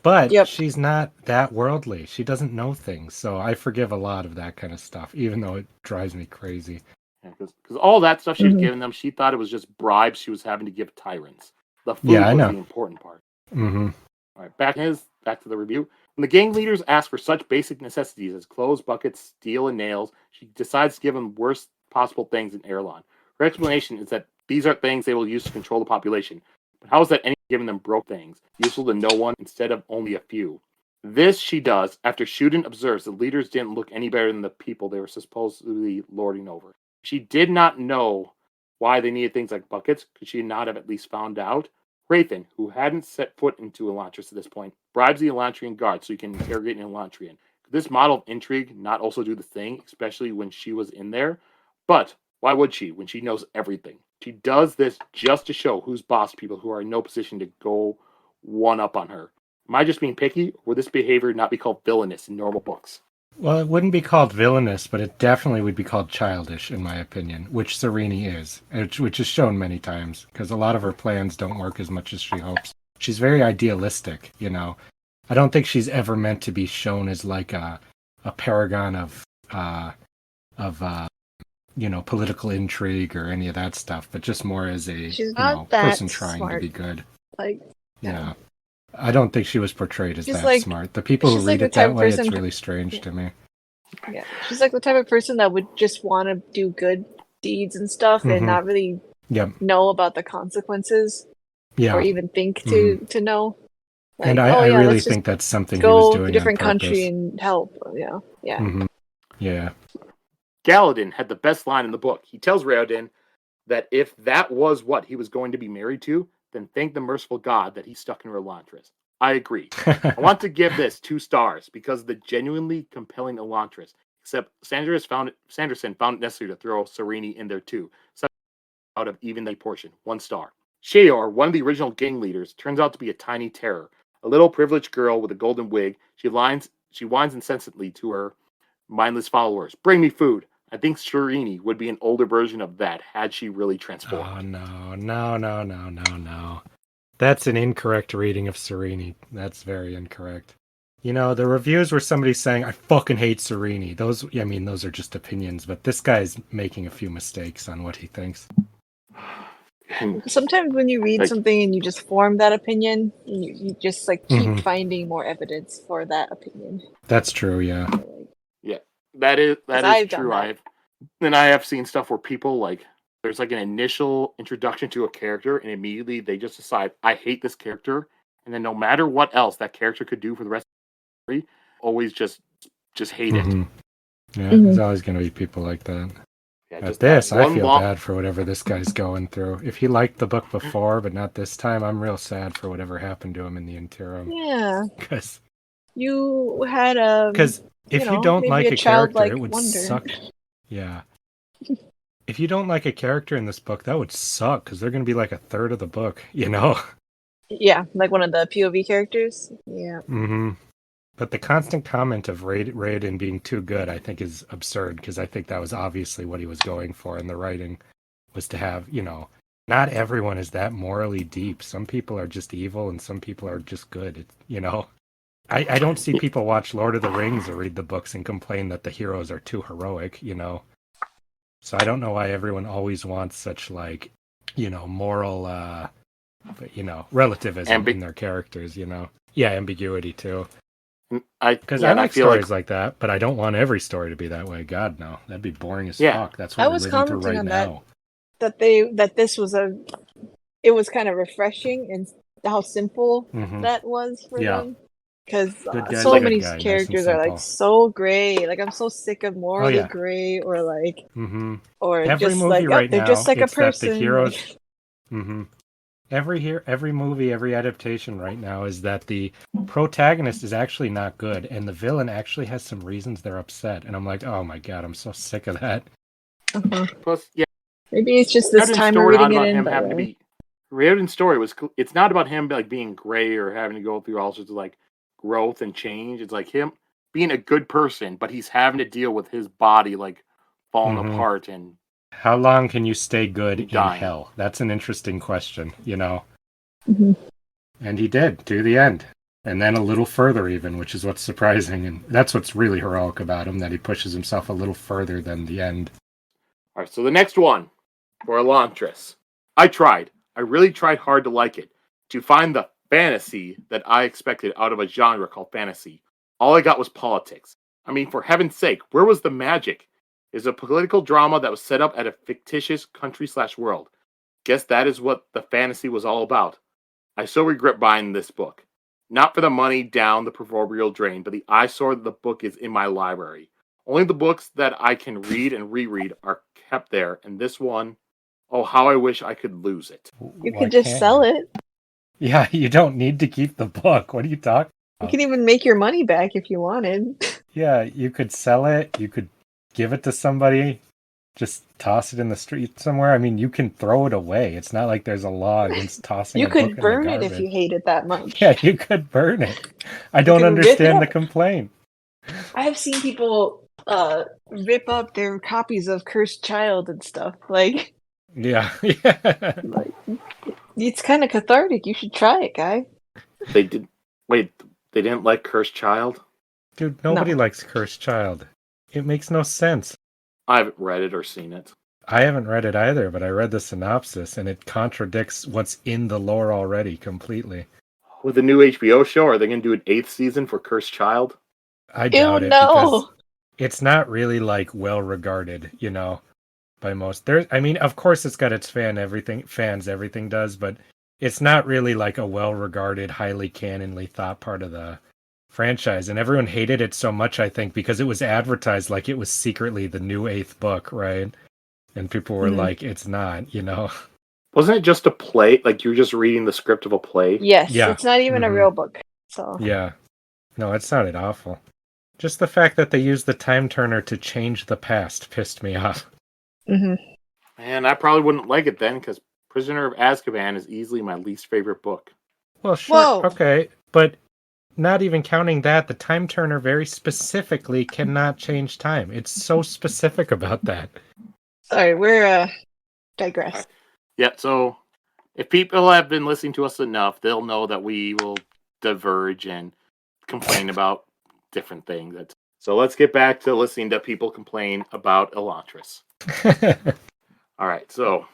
But she's not that worldly. She doesn't know things. So I forgive a lot of that kind of stuff, even though it drives me crazy. Yeah, because all that stuff she was giving them, she thought it was just bribes she was having to give tyrants. The food was the important part. Mm-hmm. All right, back to the review. When the gang leaders ask for such basic necessities as clothes, buckets, steel, and nails, she decides to give them worst possible things in Erlon. Her explanation is that these are things they will use to control the population. But how is that any giving them broke things, useful to no one instead of only a few? This she does after Shuden observes the leaders didn't look any better than the people they were supposedly lording over. She did not know why they needed things like buckets. Could she not have at least found out? Hrathen, who hadn't set foot into Elantris at this point, bribes the Elantrian guard so he can interrogate an Elantrian. Could this model of intrigue not also do the thing, especially when she was in there? But why would she, when she knows everything? She does this just to show who's boss people who are in no position to go one up on her. Am I just being picky, or would this behavior not be called villainous in normal books? Well, it wouldn't be called villainous, but it definitely would be called childish, in my opinion, which Sarene is, which is shown many times, because a lot of her plans don't work as much as she hopes. She's very idealistic, you know. I don't think she's ever meant to be shown as like a paragon of political intrigue or any of that stuff, but just more as a She's not that person trying smart. to be good. Like, Yeah. I don't think she was portrayed as She's that like- smart. The people who she's read like it the type that of way, it's person- really strange to me. yeah, she's like the type of person that would just want to do good deeds and stuff, Mhm. and not really Yep. know about the consequences, Yeah. or even think to know. Like, And I oh, yeah, really let's just think that's something he was go doing to a different on purpose. country and help. Yeah, yeah. Mhm. Yeah. Galadin had the best line in the book. He tells Raoden that if that was what he was going to be married to, then thank the merciful God that he stuck in Elantris. I agree. I want to give this 2 stars because of the genuinely compelling Elantris. Except Sanderson found it necessary to throw Sarene in there too. So out of even the portion, 1 star. Sheor, one of the original gang leaders, turns out to be a tiny terror. A little privileged girl with a golden wig. She whines incessantly to her mindless followers. Bring me food. I think Sarene would be an older version of that had she really transformed. Oh, no. That's an incorrect reading of Sarene. That's very incorrect. You know, the reviews were somebody saying, I fucking hate Sarene. Those are just opinions, but this guy's making a few mistakes on what he thinks. And Sometimes when you read Like- something and you just form that opinion, you just like keep Mhm. finding more evidence for that opinion. That's true, yeah. that is I've done true. that. I have seen stuff where people like there's like an initial introduction to a character and immediately they just decide I hate this character, and then no matter what else that character could do for the rest of the story, always just hate it. Mhm. Yeah, Mhm. there's always going to be people like that. Yeah, At just this, that I one feel long- bad for whatever this guy's going through. If he liked the book before, but not this time, I'm real sad for whatever happened to him in the interim. Yeah, Because you had if you know, don't maybe like a a character, childlike it would wonder. suck. Yeah. If you don't like a character in this book, that would suck because they're going to be like a third of the book, you know? yeah, like one of the POV characters. Yeah, Mm-hmm. But the constant comment of Raoden being too good, I think, is absurd because I think that was obviously what he was going for in the writing, was to have, not everyone is that morally deep. Some people are just evil and some people are just good, I don't see people watch Lord of the Rings or read the books and complain that the heroes are too heroic, So I don't know why everyone always wants such moral, relativism in their characters, Yeah, ambiguity too. Because I like feel stories like that, but I don't want every story to be that way. God, no. That'd be boring as fuck. That's what I we're was living through commenting right on now. that this was it was kind of refreshing and how simple Mhm. that was for Yeah. them. Because Good guy, so good many guy, nice and characters are simple. like so gray. Like I'm so sick of morally yeah. gray or like Mm-hmm. or Every just movie like right they're now, just like a it's that person. the heroes. like- Mm-hmm. Every movie, every adaptation right now is that the protagonist is actually not good, and the villain actually has some reasons they're upset. And I'm like, oh my god, I'm so sick of that. Uh-huh. Plus, yeah, Maybe it's just this Raoden's time story we're reading not it about in. him But, having to be. Raoden's story was. It's not about him like being gray or having to go through all sorts of like growth and change. It's like him being a good person, but he's having to deal with his body like falling Mhm. apart and How long can you stay good in dying. hell? That's an interesting question, Mhm. And he did, to the end. And then a little further even, which is what's surprising. And that's what's really heroic about him, that he pushes himself a little further than the end. All right, so the next one for Elantris. I really tried hard to like it, to find the fantasy that I expected out of a genre called fantasy. All I got was politics. I mean, for heaven's sake, where was the magic? It's a political drama that was set up at a fictitious country/world. Guess that is what the fantasy was all about. I so regret buying this book. Not for the money down the proverbial drain, but the eyesore that the book is in my library. Only the books that I can read and reread are kept there, and this one, oh, how I wish I could lose it. You Why could just can't sell you? it. Yeah, you don't need to keep the book. What are you talking You can even make your money back if you wanted. Yeah, you could sell it. You could give it to somebody. just toss it in the street somewhere? I mean, you can throw it away. It's not like there's a law against tossing You a book could in the burn it garbage. if you hate it that much. Yeah, you could burn it. I don't could rip it understand the up. complaint. I have seen people rip up their copies of Cursed Child and stuff. Like, Yeah, yeah. like it's kind of cathartic. You should try it, guy. They did. Wait, they didn't like Cursed Child? Dude, nobody No. likes Cursed Child. It makes no sense. I haven't read it or seen it. I haven't read it either, but I read the synopsis, and it contradicts what's in the lore already completely. With the new HBO show, are they going to do an 8th season for Cursed Child? I doubt Ew, it, no. because it's not really, like, well-regarded, you know, by most. I mean, of course it's got its everything does, but it's not really, like, a well-regarded, highly canonly thought part of the franchise, and everyone hated it so much, I think, because it was advertised like it was secretly the new 8th book, right? And people were like, it's not, you know? Wasn't it just a play? Like, you were just reading the script of a play? Yes, Yeah. it's not even a Mhm. real book. So Yeah. No, it sounded awful. Just the fact that they used the time turner to change the past pissed me off. Mhm. And I probably wouldn't like it then, because Prisoner of Azkaban is easily my least favorite book. Well, sure, Whoa. okay, but not even counting that, the time turner very specifically cannot change time. It's so specific about that. Sorry, we're digress. Yeah, so if people have been listening to us enough, they'll know that we will diverge and complain about different things. So let's get back to listening to people complain about Elantris. All right, so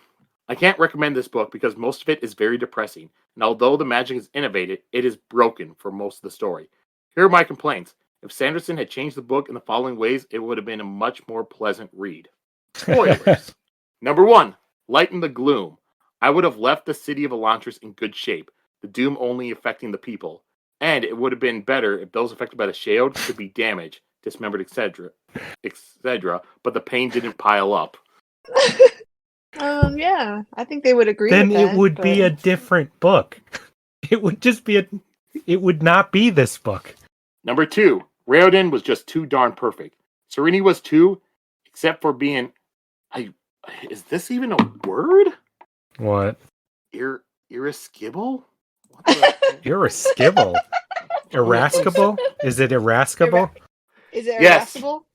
I can't recommend this book because most of it is very depressing. And although the magic is innovative, it is broken for most of the story. Here are my complaints. If Sanderson had changed the book in the following ways, it would have been a much more pleasant read. Spoilers. Number 1, lighten the gloom. I would have left the city of Elantris in good shape, the doom only affecting the people. And it would have been better if those affected by the Shade could be damaged, dismembered, etc., but the pain didn't pile up. Yeah, I think they would agree Then with that. it would be a different book. It would just be it would not be this book. Number 2, Raoden was just too darn perfect. Sarene was too, except for being... is this even a word? What? Irascible? Irascible? Irascible? Is it irascible? Is it Yes. irascible?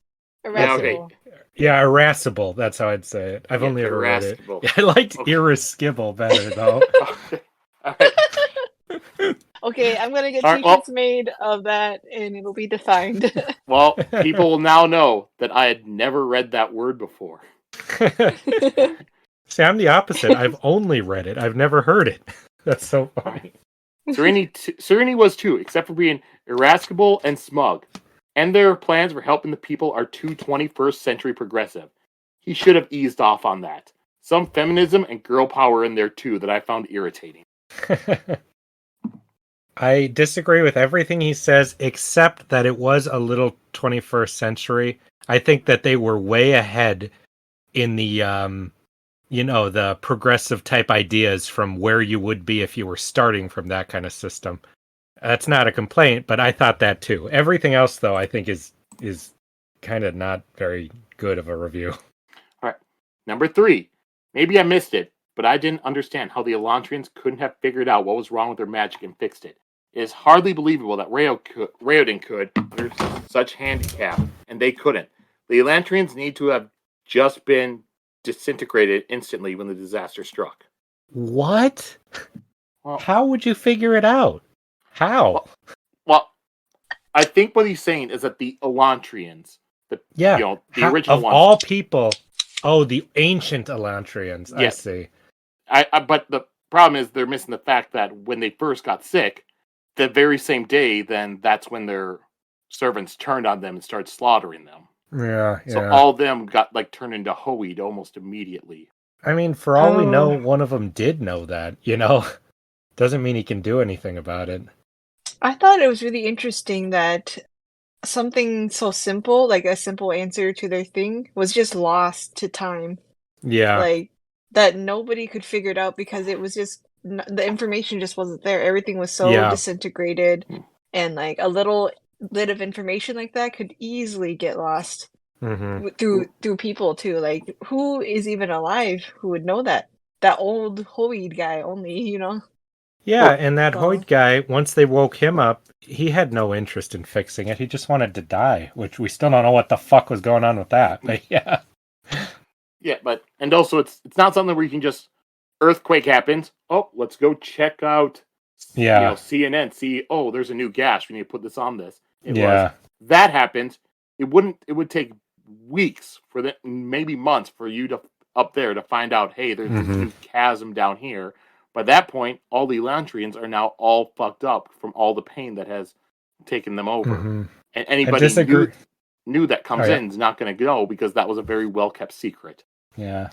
Yeah, okay. Irascible. Yeah, irascible. That's how I'd say it. I've Yeah, only ever read it. irascible. Yeah, I liked Okay. irascible better, though. Okay. All right. Okay, I'm gonna get All right, t-shirts made of that, and it'll be defined. Well, people will now know that I had never read that word before. See, I'm the opposite. I've only read it. I've never heard it. That's so funny. Sarene was too, except for being irascible and smug. And their plans for helping the people are too 21st century progressive. He should have eased off on that. Some feminism and girl power in there too that I found irritating. I disagree with everything he says, except that it was a little 21st century. I think that they were way ahead in the, the progressive type ideas from where you would be if you were starting from that kind of system. That's not a complaint, but I thought that too. Everything else, though, I think is kind of not very good of a review. All right. Number 3. Maybe I missed it, but I didn't understand how the Elantrians couldn't have figured out what was wrong with their magic and fixed it. It is hardly believable that Raoden could under such handicap, and they couldn't. The Elantrians need to have just been disintegrated instantly when the disaster struck. What? Well, How would you figure it out? How? Well, I think what he's saying is that the Elantrians, the original of ones, all people. Oh, the ancient Elantrians. I Yes. see. But the problem is they're missing the fact that when they first got sick, the very same day, then that's when their servants turned on them and started slaughtering them. Yeah. So all of them got turned into Hoed almost immediately. I mean, for all we know, one of them did know that, Doesn't mean he can do anything about it. I thought it was really interesting that something so simple, like a simple answer to their thing, was just lost to time. Yeah. Like, that nobody could figure it out because it was just, the information just wasn't there. Everything was so disintegrated, and a little bit of information like that could easily get lost. through people too. Like, who is even alive who would know that? That old Hoid guy only, Yeah, Well, and that So Hoyt guy, once they woke him up, he had no interest in fixing it. He just wanted to die, which we still don't know what the fuck was going on with that. But yeah. yeah, and also it's not something where you can just earthquake happens. Oh, let's go check out, Yeah. CNN. See, oh, there's a new gas. We need to put this on this. It was Yeah. that happens. It would take weeks for the maybe months for you to up there to find out. Hey, there's this new chasm down here. By that point, all the Elantrians are now all fucked up from all the pain that has taken them over. Mhm. And I anybody disagree. new that comes Oh, yeah. in is not going to go because that was a very well kept secret. Yeah.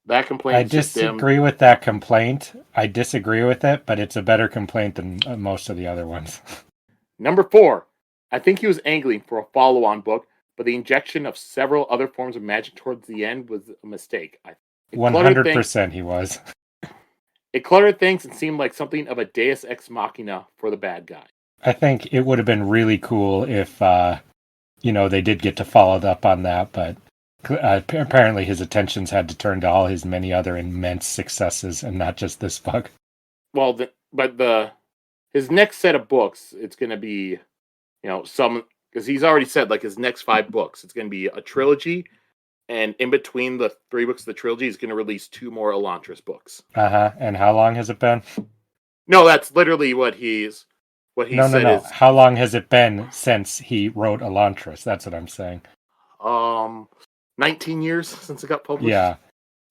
That complaint I is just them. disagree with that complaint. I disagree with it, but it's a better complaint than most of the other ones. Number 4, I think he was angling for a follow-on book, but the injection of several other forms of magic towards the end was a mistake. It cluttered things. 100% he was. It cluttered things and seemed like something of a Deus Ex Machina for the bad guy. I think it would have been really cool if, they did get to follow up on that, but apparently his attentions had to turn to all his many other immense successes and not just this book. Well, his next set of books, it's going to be, some, because he's already said like his next 5 books, it's going to be a trilogy, and in between the 3 books of the trilogy, he's going to release 2 more Elantris books. And how long has it been? No, that's literally what he said. No. Is How long has it been since he wrote Elantris? That's what I'm saying. 19 years since it got published. Yeah.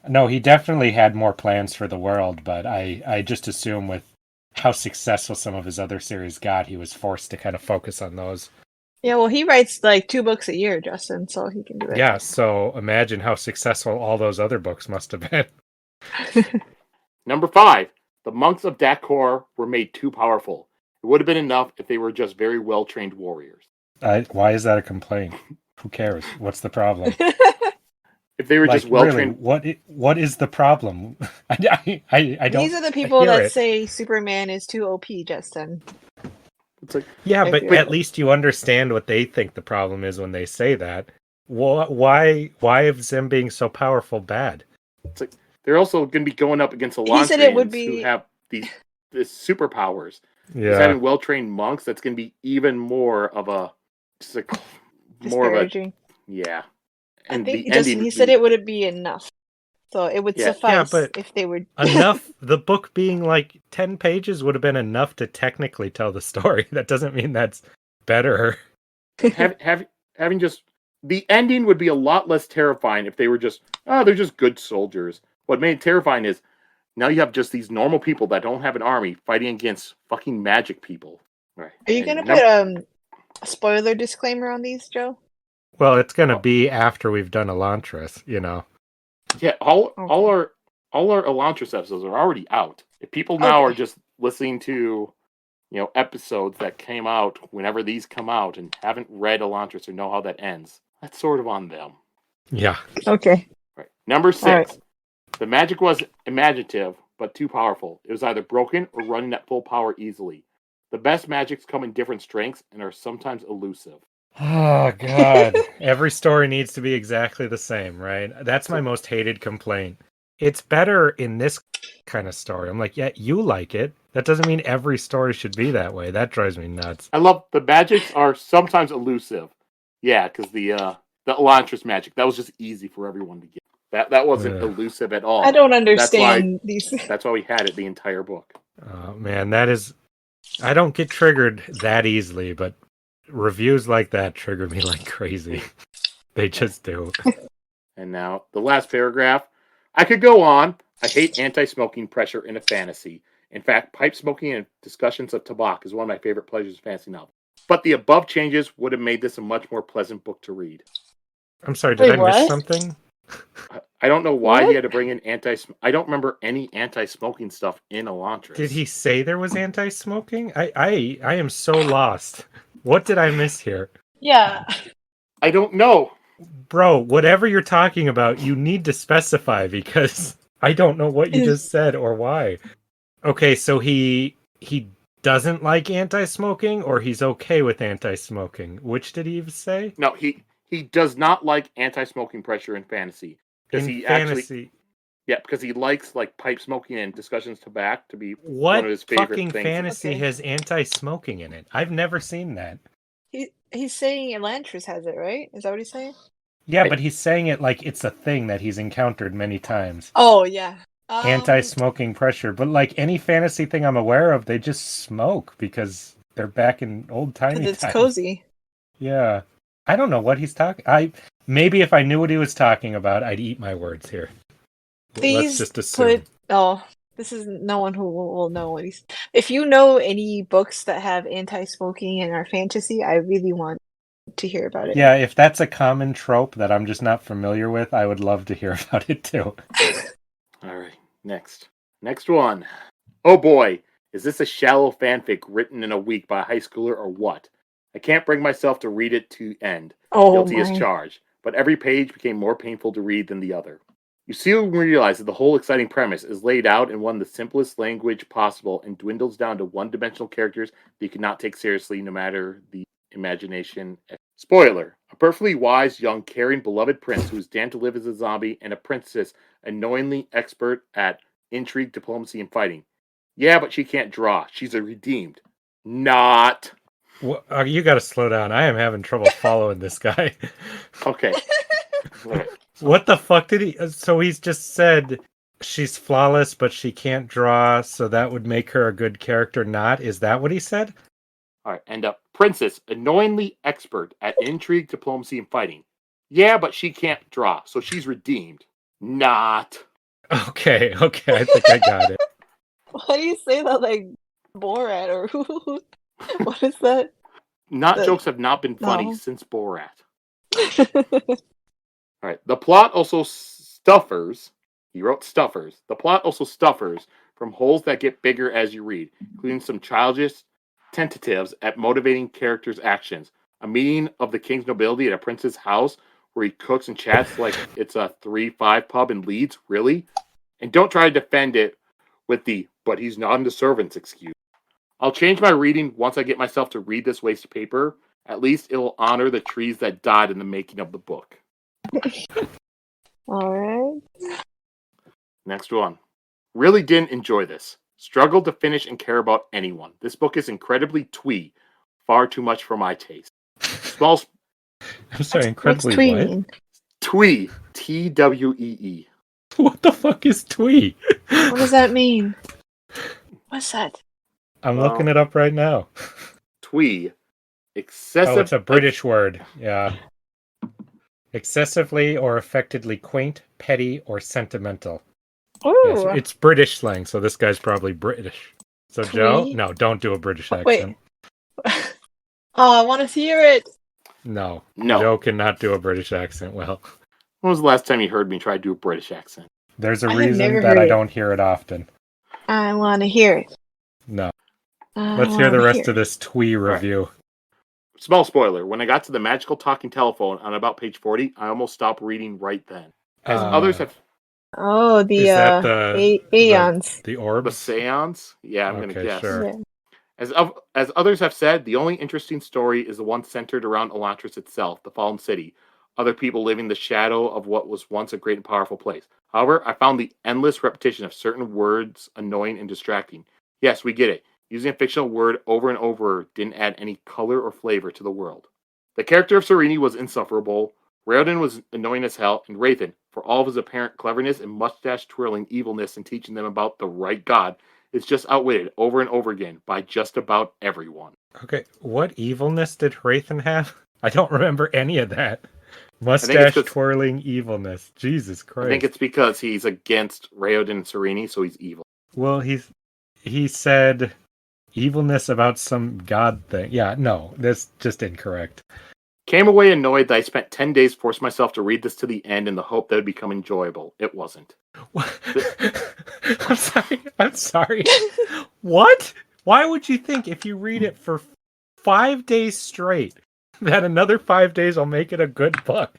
No, he definitely had more plans for the world, but I just assume with how successful some of his other series got, he was forced to kind of focus on those. yeah, well, he writes like 2 books a year, Justin, so he can do it. Yeah, so imagine how successful all those other books must have been. Number 5, the monks of Dakor were made too powerful. It would have been enough if they were just very well trained warriors. Why is that a complaint? Who cares? What's the problem? If they were just well really, trained, what is the problem? I don't. These are the people hear that it. say Superman is too OP, Justin. it's like, Yeah, but Wait. at least you understand what they think the problem is when they say that. Why is them being so powerful bad? it's like they're also going to be going up against He said it would Elantrians be- who have these superpowers. Yeah. Just having well trained monks, that's going to be even more of a Disparaging. yeah. I And think the Justin, ending, he said it wouldn't be enough. So it would Yeah. suffice but if they were enough. The book being like 10 pages would have been enough to technically tell the story. That doesn't mean that's better. having just the ending would be a lot less terrifying if they were just they're just good soldiers. What made it terrifying is now you have just these normal people that don't have an army fighting against fucking magic people. Right. Are you And gonna put a spoiler disclaimer on these, Joe? Well, it's going to be after we've done Elantris, Yeah, all Okay. our Elantris episodes are already out. If people now Okay. are just listening to episodes that came out whenever these come out and haven't read Elantris or know how that ends, that's sort of on them. Yeah. Okay. Right. Number 6. right. The magic was imaginative, but too powerful. It was either broken or running at full power easily. The best magics come in different strengths and are sometimes elusive. Oh, God. Every story needs to be exactly the same, right? That's my most hated complaint. It's better in this kind of story. I'm like, yeah, you like it. That doesn't mean every story should be that way. That drives me nuts. I love the magics are sometimes elusive. Yeah, because the Elantris magic, that was just easy for everyone to get. That wasn't Yeah. elusive at all. I don't understand these. That's why we had it the entire book. Oh, man, that is... I don't get triggered that easily, but reviews like that trigger me like crazy. They just do. And now, the last paragraph. I could go on. I hate anti-smoking pressure in a fantasy. In fact, pipe smoking and discussions of tobacco is one of my favorite pleasures of fantasy novels. But the above changes would have made this a much more pleasant book to read. I'm sorry, did Wait, I miss what? something? I don't know why What? he had to bring in I don't remember any anti-smoking stuff in Elantris. Did he say there was anti-smoking? I am so lost. What did I miss here? Yeah. I don't know. Bro, whatever you're talking about, you need to specify because I don't know what you just said or why. Okay, so he doesn't like anti-smoking or he's okay with anti-smoking. Which did he say? No, he He does not like anti-smoking pressure in fantasy. In He fantasy. Yeah, because he likes like pipe smoking and discussions tobacco to be What one of his favorite fucking things. fantasy Okay. has anti-smoking in it? I've never seen that. He's saying Elantris has it, right? Is that what he's saying? Yeah, but he's saying it like it's a thing that he's encountered many times. Oh yeah. Anti-smoking pressure, but like any fantasy thing I'm aware of, they just smoke because they're back in old timey Because it's times. cozy. Yeah, I don't know what he's talking. Maybe if I knew what he was talking about, I'd eat my words here. Please Let's just assume. this is no one who will know what he's. If you know any books that have anti-smoking and are fantasy, I really want to hear about it. Yeah, if that's a common trope that I'm just not familiar with, I would love to hear about it too. All right, next one. Oh boy, is this a shallow fanfic written in a week by a high schooler or what? I can't bring myself to read it to end. Guilty as charged, but every page became more painful to read than the other. You soon realize that the whole exciting premise is laid out in one of the simplest language possible and dwindles down to one-dimensional characters that you cannot take seriously no matter the imagination. Spoiler, a perfectly wise, young, caring, beloved prince who is damned to live as a zombie and a princess annoyingly expert at intrigue, diplomacy, and fighting. Yeah, but she can't draw. She's a redeemed. Not. Well, you got to slow down. I am having trouble following this guy. Okay. Right. What the fuck did he? So he's just said she's flawless, but she can't draw, so that would make her a good character. Not? Is that what he said? All right. And princess, annoyingly expert at intrigue, diplomacy, and fighting. Yeah, but she can't draw, so she's redeemed. Not. Okay. I think I got it. Why do you say that like Borat or what is that? Jokes have not been funny since Borat. All right. The plot also stuffers. He wrote stuffers. The plot also stuffers from holes that get bigger as you read, including some childish tentatives at motivating characters' actions. A meeting of the king's nobility at a prince's house where he cooks and chats like it's a 3-5 pub in Leeds. Really? And don't try to defend it with the "but he's not in the servants" excuse. I'll change my reading once I get myself to read this waste of paper. At least it'll honor the trees that died in the making of the book. All right. Next one. Really didn't enjoy this. Struggled to finish and care about anyone. This book is incredibly twee. Far too much for my taste. I'm sorry, incredibly What's what? mean? Twee. Twee. What the fuck is twee? What does that mean? What's that? I'm looking it up right now. Twee. Excessive. Oh, it's a British word. Yeah. Excessively or affectedly quaint, petty, or sentimental. Ooh. Yes, it's British slang, so this guy's probably British. So, Twee? Joe? No, don't do a British accent. Wait. Oh, I want to hear it. No. No. Joe cannot do a British accent well. When was the last time you heard me try to do a British accent? There's a I have reason never that heard I it. don't hear it often. I want to hear it. No. Let's hear the rest of this twee review. Small spoiler. When I got to the magical talking telephone on about page 40, I almost stopped reading right then. As others have... Oh, the Is that the Aeons. The orbs? The seance? Yeah, I'm going to guess. Sure. Yeah. As others have said, the only interesting story is the one centered around Elantris itself, the fallen city. Other people living the shadow of what was once a great and powerful place. However, I found the endless repetition of certain words annoying and distracting. Yes, we get it. Using a fictional word over and over didn't add any color or flavor to the world. The character of Sarene was insufferable. Raoden was annoying as hell, and Hrathen, for all of his apparent cleverness and mustache-twirling evilness in teaching them about the right god, is just outwitted over and over again by just about everyone. Okay, what evilness did Hrathen have? I don't remember any of that. Mustache-twirling evilness. Jesus Christ. I think it's because he's against Raoden and Sarene, so he's evil. Well, he said evilness about some god thing. Yeah, no, that's just incorrect. Came away annoyed that I spent 10 days forcing myself to read this to the end in the hope that it would become enjoyable. It wasn't. I'm sorry. What? Why would you think if you read it for 5 days straight that another 5 days will make it a good book?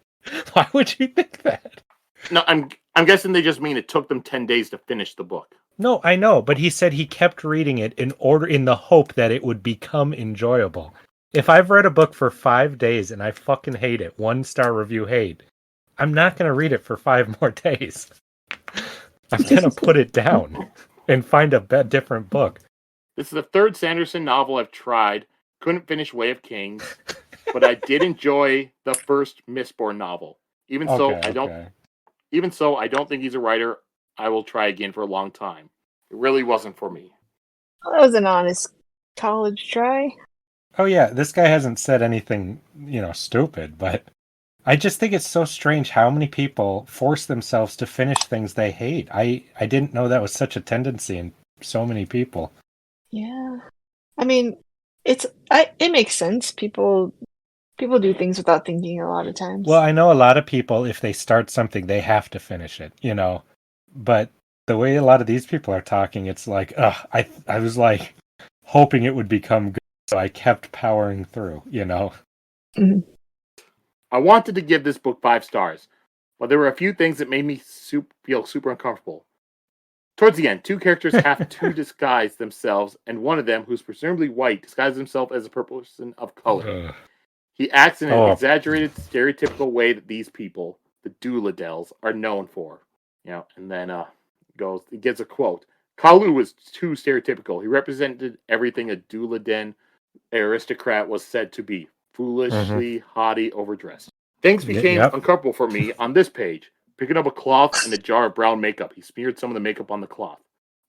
Why would you think that? No, I'm guessing they just mean it took them 10 days to finish the book. No, I know, but he said he kept reading it in the hope that it would become enjoyable. If I've read a book for 5 days and I fucking hate it, 1-star review hate, I'm not going to read it for 5 more days. I'm going to put it down and find a different book. This is the third Sanderson novel I've tried. Couldn't finish Way of Kings, but I did enjoy the first Mistborn novel. Even so, I don't think he's a writer I will try again for a long time. It really wasn't for me. Well, that was an honest college try. Oh yeah, this guy hasn't said anything, stupid, but I just think it's so strange how many people force themselves to finish things they hate. I didn't know that was such a tendency in so many people. Yeah. I mean, it makes sense. People do things without thinking a lot of times. Well, I know a lot of people, if they start something, they have to finish it, But the way a lot of these people are talking, it's like, I was like hoping it would become good, so I kept powering through, Mm-hmm. I wanted to give this book 5 stars, but there were a few things that made me feel super uncomfortable. Towards the end, 2 characters have to disguise themselves, and one of them, who's presumably white, disguises himself as a person of color. He acts in an exaggerated, stereotypical way that these people, the Douladels, are known for. And then he gives a quote. Kalu was too stereotypical. He represented everything a Douladen aristocrat was said to be. Foolishly, haughty, overdressed. Things became uncomfortable for me on this page. Picking up a cloth and a jar of brown makeup, he smeared some of the makeup on the cloth.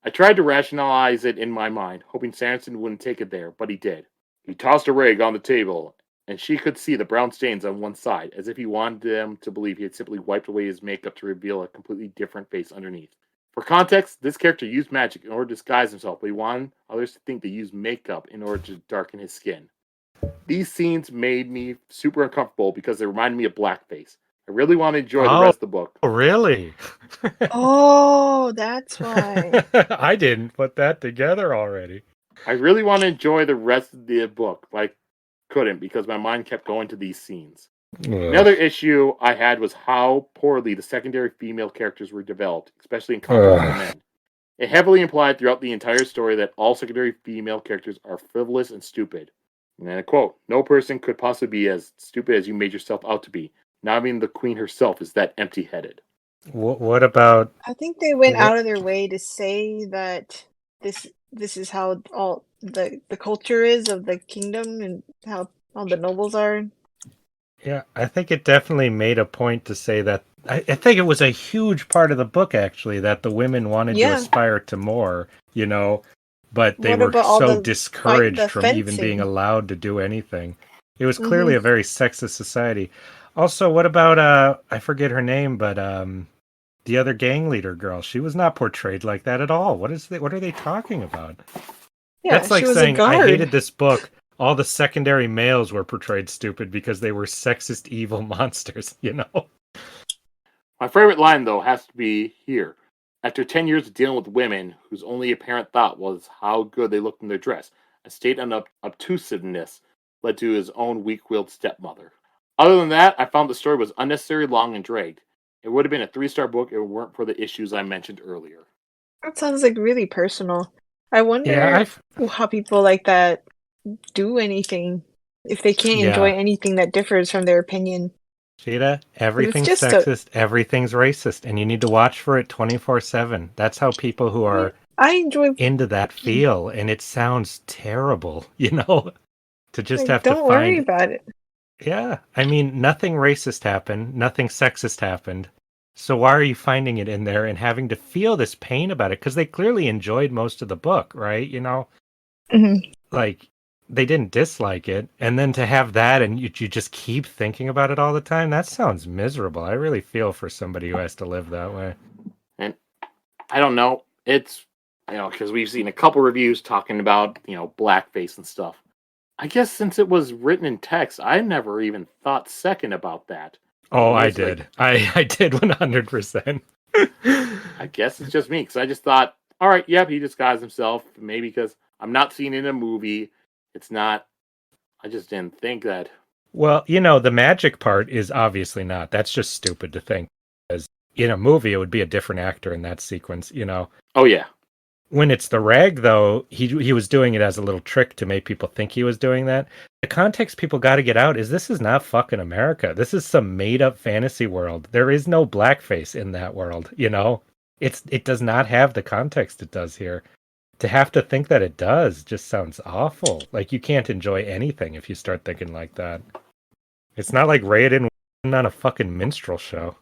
I tried to rationalize it in my mind, hoping Sanderson wouldn't take it there, but he did. He tossed a rag on the table, and she could see the brown stains on one side, as if he wanted them to believe he had simply wiped away his makeup to reveal a completely different face underneath. For context, this character used magic in order to disguise himself, but he wanted others to think they used makeup in order to darken his skin. These scenes made me super uncomfortable because they reminded me of blackface. I really want to enjoy the rest of the book. Oh, really? Oh, that's why. I didn't put that together already. I really want to enjoy the rest of the book, but I couldn't because my mind kept going to these scenes. Another issue I had was how poorly the secondary female characters were developed, especially in contrast to men. It heavily implied throughout the entire story that all secondary female characters are frivolous and stupid. And then a quote, no person could possibly be as stupid as you made yourself out to be. Not even the queen herself is that empty-headed. What about... I think they went out of their way to say that this is how all the culture is of the kingdom and how all the nobles are. Yeah, I think it definitely made a point to say that. I think it was a huge part of the book, actually, that the women wanted to aspire to more, but they were so discouraged from even being allowed to do anything. It was clearly a very sexist society. Also, what about, I forget her name, but the other gang leader girl? She was not portrayed like that at all. What are they talking about? Yeah, that's like saying, I hated this book. All the secondary males were portrayed stupid because they were sexist, evil monsters, My favorite line, though, has to be here. After 10 years of dealing with women whose only apparent thought was how good they looked in their dress, a state of obtusiveness led to his own weak-willed stepmother. Other than that, I found the story was unnecessarily long and dragged. It would have been a 3-star book if it weren't for the issues I mentioned earlier. That sounds like really personal. I wonder how people like that do anything if they can't enjoy anything that differs from their opinion. Sheeta, everything's sexist, everything's racist, and you need to watch for it 24/7. That's how people who are into that feel, and it sounds terrible, to just have to find... Don't worry about it. Yeah, I mean, nothing racist happened, nothing sexist happened, so why are you finding it in there and having to feel this pain about it? Because they clearly enjoyed most of the book, right? Like, they didn't dislike it, and then to have that and you just keep thinking about it all the time, that sounds miserable. I really feel for somebody who has to live that way. And I don't know, it's, because we've seen a couple reviews talking about, blackface and stuff. I guess since it was written in text, I never even thought second about that. Oh, I did. I did 100%. I guess it's just me, because I just thought, all right, yep, he disguised himself. Maybe because I'm not seeing it in a movie. It's not, I just didn't think that. Well, the magic part is obviously not. That's just stupid to think. Because in a movie, it would be a different actor in that sequence, Oh, yeah. When it's the rag, though, he was doing it as a little trick to make people think he was doing that. The context people got to get out is this is not fucking America. This is some made up fantasy world. There is no blackface in that world. It does not have the context it does here. To have to think that it does just sounds awful. Like you can't enjoy anything if you start thinking like that. It's not like Raoden on a fucking minstrel show.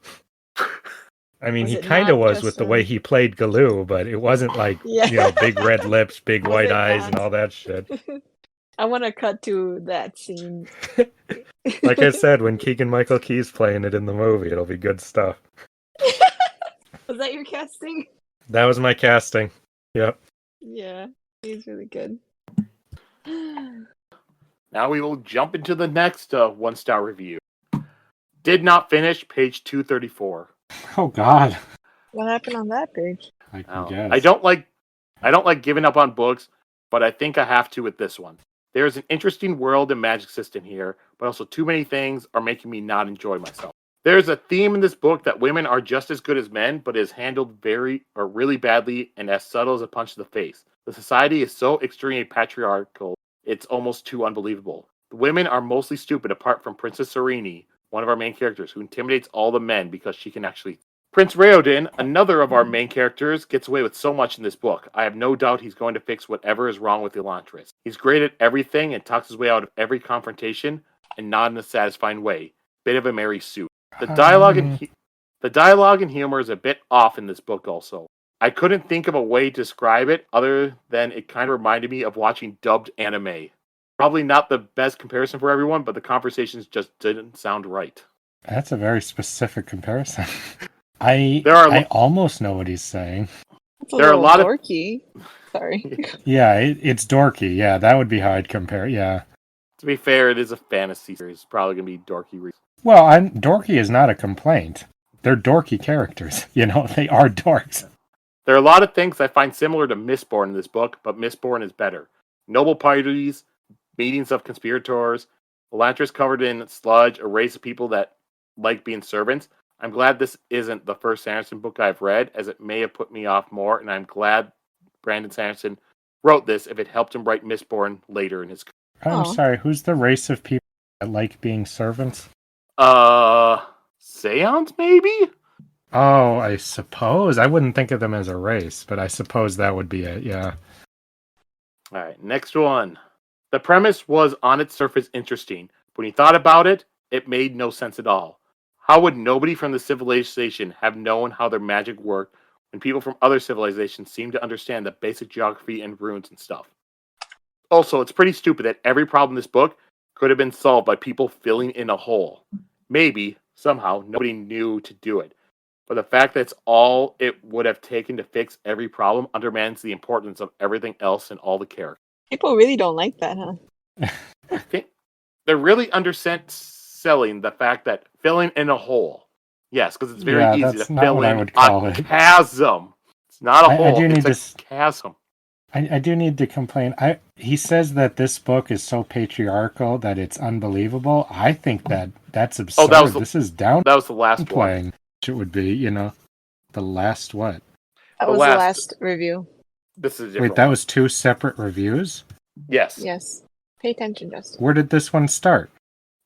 I mean, he kind of was with the way he played Galoo, but it wasn't like, big red lips, big white eyes, and all that shit. I want to cut to that scene. Like I said, when Keegan-Michael Key's playing it in the movie, it'll be good stuff. Was that your casting? That was my casting. Yep. Yeah, he's really good. Now we will jump into the next 1-star review. Did not finish, page 234. Oh God. What happened on that page? I can guess. I don't like giving up on books, but I think I have to with this one. There's an interesting world and magic system here, but also too many things are making me not enjoy myself. There's a theme in this book that women are just as good as men, but is handled really badly and as subtle as a punch to the face. The society is so extremely patriarchal, it's almost too unbelievable. The women are mostly stupid apart from Princess Sarene, one of our main characters, who intimidates all the men because she can actually... Prince Raoden, another of our main characters, gets away with so much in this book. I have no doubt he's going to fix whatever is wrong with Elantris. He's great at everything and talks his way out of every confrontation, and not in a satisfying way. Bit of a Mary Sue. The dialogue and humor is a bit off in this book also. I couldn't think of a way to describe it other than it kind of reminded me of watching dubbed anime. Probably not the best comparison for everyone, but the conversations just didn't sound right. That's a very specific comparison. I almost know what he's saying. There are a lot dorky. Sorry. Yeah, it's dorky. Yeah, that would be how I'd compare it. Yeah. To be fair, it is a fantasy series. It's probably going to be dorky. Well, dorky is not a complaint. They're dorky characters. They are dorks. There are a lot of things I find similar to Mistborn in this book, but Mistborn is better. Noble parties, meetings of conspirators, Elantris covered in sludge, a race of people that like being servants. I'm glad this isn't the first Sanderson book I've read, as it may have put me off more, and I'm glad Brandon Sanderson wrote this if it helped him write Mistborn later in his career. I'm sorry, who's the race of people that like being servants? Seance, maybe? Oh, I suppose. I wouldn't think of them as a race, but I suppose that would be it, yeah. Alright, next one. The premise was on its surface interesting. When you thought about it, it made no sense at all. How would nobody from the civilization have known how their magic worked when people from other civilizations seem to understand the basic geography and runes and stuff? Also, it's pretty stupid that every problem in this book could have been solved by people filling in a hole. Maybe, somehow, nobody knew to do it. But the fact that it's all it would have taken to fix every problem undermines the importance of everything else in all the characters. People really don't like that, huh? I think they're really underselling the fact that filling in a hole. Yes, because it's very easy to fill in a chasm. It's not a hole, it's a chasm. I do need to complain. He says that this book is so patriarchal that it's unbelievable. I think that's absurd. This is down. That was the last one. It would be, the last what? That was the last review. This is wait, that was 2 separate reviews? Yes. Yes. Pay attention, Justin. Where did this one start?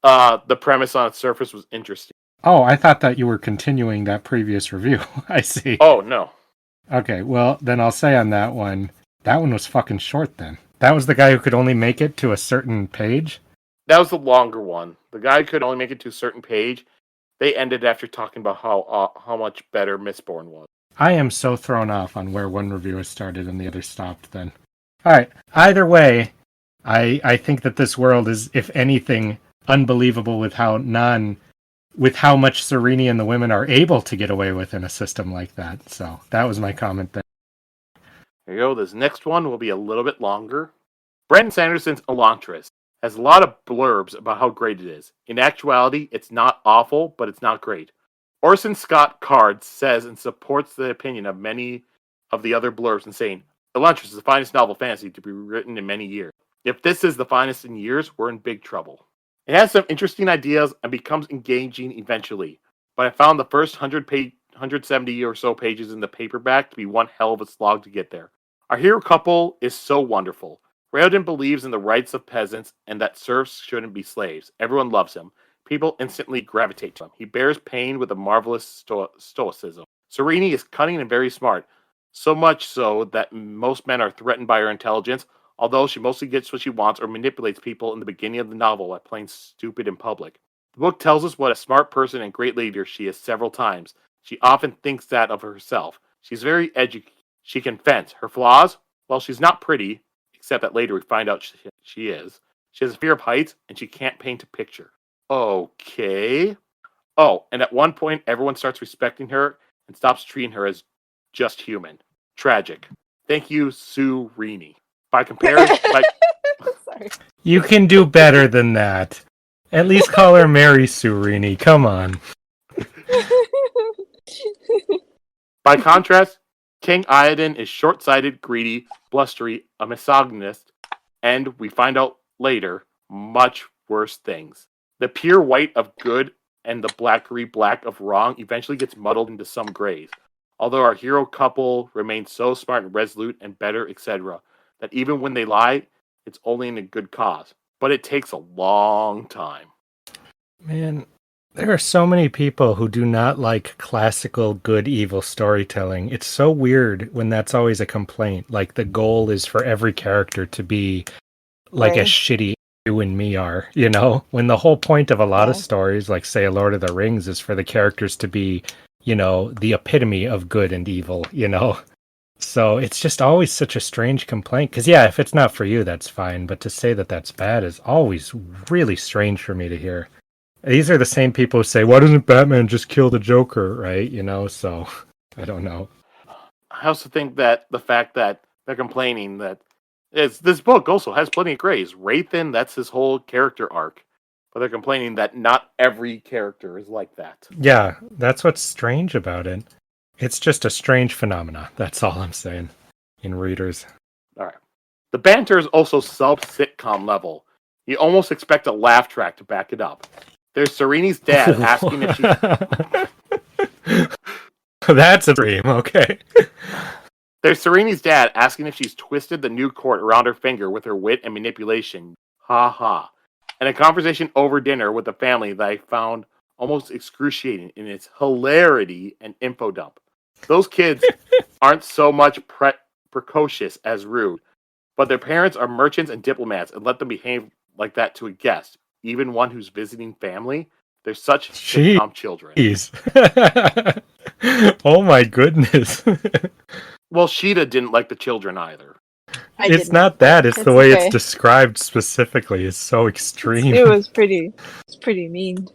The premise on its surface was interesting. Oh, I thought that you were continuing that previous review. I see. Oh, no. Okay, well, then I'll say on that one was fucking short then. That was the guy who could only make it to a certain page? That was the longer one. The guy could only make it to a certain page. They ended after talking about how much better Mistborn was. I am so thrown off on where one reviewer started and the other stopped then. Alright, either way, I think that this world is, if anything, unbelievable with how much Sarene and the women are able to get away with in a system like that. So that was my comment there. There you go. This next one will be a little bit longer. Brandon Sanderson's Elantris has a lot of blurbs about how great it is. In actuality, it's not awful, but it's not great. Orson Scott Card says and supports the opinion of many of the other blurbs in saying, Elantris is the finest novel fantasy to be written in many years. If this is the finest in years, we're in big trouble. It has some interesting ideas and becomes engaging eventually, but I found the first 170 or so pages in the paperback to be one hell of a slog to get there. Our hero couple is so wonderful. Raoden believes in the rights of peasants and that serfs shouldn't be slaves. Everyone loves him. People instantly gravitate to him. He bears pain with a marvelous stoicism. Sarene is cunning and very smart, so much so that most men are threatened by her intelligence, although she mostly gets what she wants or manipulates people in the beginning of the novel by playing stupid in public. The book tells us what a smart person and great leader she is several times. She often thinks that of herself. She's very educated. She can fence. Her flaws? Well, she's not pretty, except that later we find out she is. She has a fear of heights, and she can't paint a picture. Okay. Oh, and at one point, everyone starts respecting her and stops treating her as just human. Tragic. Thank you, Sarene. By comparison, Sorry. You can do better than that. At least call her Mary Sarene. Come on. by contrast, King Raoden is short-sighted, greedy, blustery, a misogynist, and we find out later, much worse things. The pure white of good and the blackery black of wrong eventually gets muddled into some grays. Although our hero couple remains so smart and resolute and better, etc., that even when they lie, it's only in a good cause. But it takes a long time. Man, there are so many people who do not like classical good-evil storytelling. It's so weird when that's always a complaint. Like, the goal is for every character to be like Right. as shitty as you and me are, you know? When the whole point of a lot of stories, like, say, A Lord of the Rings, is for the characters to be, you know, the epitome of good and evil, you know? So it's just always such a strange complaint. Because, yeah, if it's not for you, that's fine. But to say that that's bad is always really strange for me to hear. These are the same people who say, why doesn't Batman just kill the Joker, right? You know, so I don't know. I also think that the fact that they're complaining that this book also has plenty of grays. Hrathen, that's his whole character arc. But they're complaining that not every character is like that. Yeah, that's what's strange about it. It's just a strange phenomena. That's all I'm saying in readers. All right. The banter is also sub-sitcom level. You almost expect a laugh track to back it up. There's Sarene's dad asking if she's... That's a dream, okay. There's Sarene's dad asking if she's twisted the new cord around her finger with her wit and manipulation. Ha ha. And a conversation over dinner with the family that I found almost excruciating in its hilarity and info dump. Those kids aren't so much precocious as rude, but their parents are merchants and diplomats and let them behave like that to a guest, even one who's visiting family. They're such sitcom children. Oh my goodness. Well, Sheeta didn't like the children either. It's not that. It's the way it's described specifically. It's so extreme. It's pretty mean.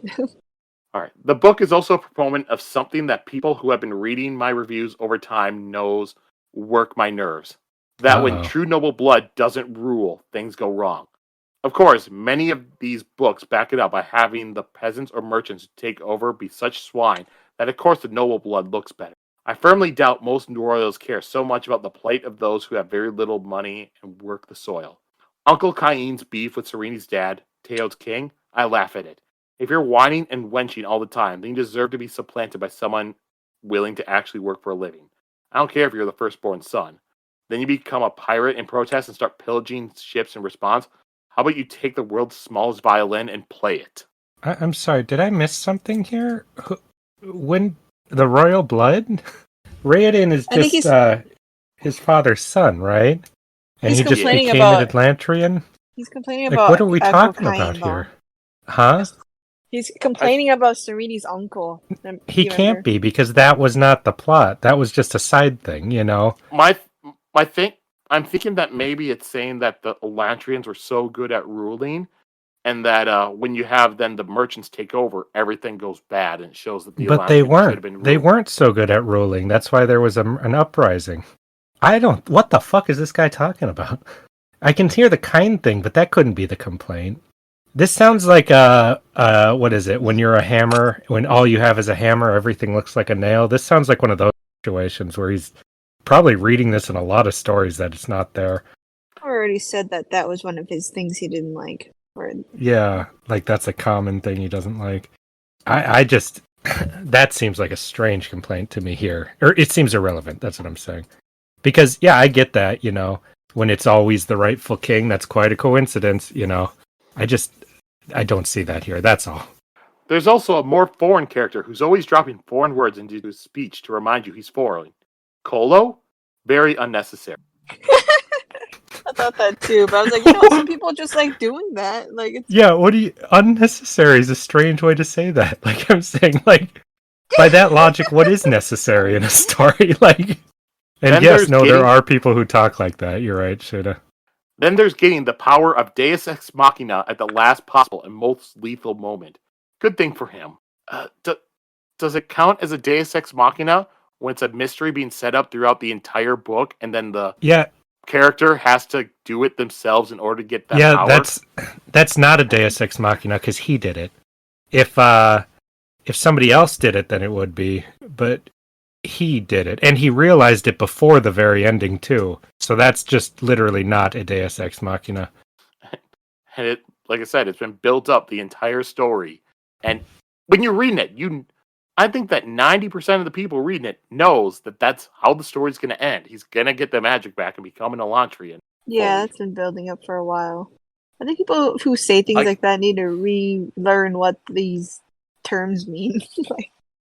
All right. The book is also a proponent of something that people who have been reading my reviews over time knows work my nerves. That when true noble blood doesn't rule, things go wrong. Of course, many of these books back it up by having the peasants or merchants take over be such swine that of course the noble blood looks better. I firmly doubt most royals care so much about the plight of those who have very little money and work the soil. Uncle Caine's beef with Sarene's dad, Teod's king, I laugh at it. If you're whining and wenching all the time, then you deserve to be supplanted by someone willing to actually work for a living. I don't care if you're the firstborn son. Then you become a pirate in protest and start pillaging ships in response. How about you take the world's smallest violin and play it? I'm sorry, did I miss something here? When the royal blood? Raoden is just his father's son, right? And he just became an Elantrian? He's complaining about... what are we talking about here? Huh? He's complaining about Sarene's uncle. He can't be, because that was not the plot. That was just a side thing, you know? I'm thinking that maybe it's saying that the Elantrians were so good at ruling, and that when you have then the merchants take over, everything goes bad, and it shows that the But they weren't. They weren't so good at ruling. That's why there was an uprising. What the fuck is this guy talking about? I can hear the kind thing, but that couldn't be the complaint. This sounds like what is it? When you're a hammer, when all you have is a hammer, everything looks like a nail. This sounds like one of those situations where he's probably reading this in a lot of stories that it's not there. I already said that was one of his things he didn't like. Yeah, like that's a common thing he doesn't like. I just, that seems like a strange complaint to me here. Or it seems irrelevant, that's what I'm saying. Because, yeah, I get that, when it's always the rightful king, that's quite a coincidence, I don't see that here, that's all. There's also a more foreign character who's always dropping foreign words into his speech to remind you he's foreign. Kolo? Very unnecessary. I thought that too, but I was like, some people just like doing that. Like, it's Yeah, unnecessary is a strange way to say that. Like, I'm saying, like, by that logic, what is necessary in a story? Like, and Then yes, there's there are people who talk like that. You're right, Shada. Then there's getting the power of Deus Ex Machina at the last possible and most lethal moment. Good thing for him. Does it count as a Deus Ex Machina when it's a mystery being set up throughout the entire book, and then the character has to do it themselves in order to get that power? Yeah, that's not a Deus Ex Machina because he did it. If somebody else did it, then it would be. But he did it, and he realized it before the very ending too. So that's just literally not a Deus Ex Machina. And it, like I said, it's been built up the entire story. And when you're reading it, I think that 90% of the people reading it knows that that's how the story's going to end. He's going to get the magic back and become an Elantrian. Yeah, that's been building up for a while. I think people who say things like that need to relearn what these terms mean.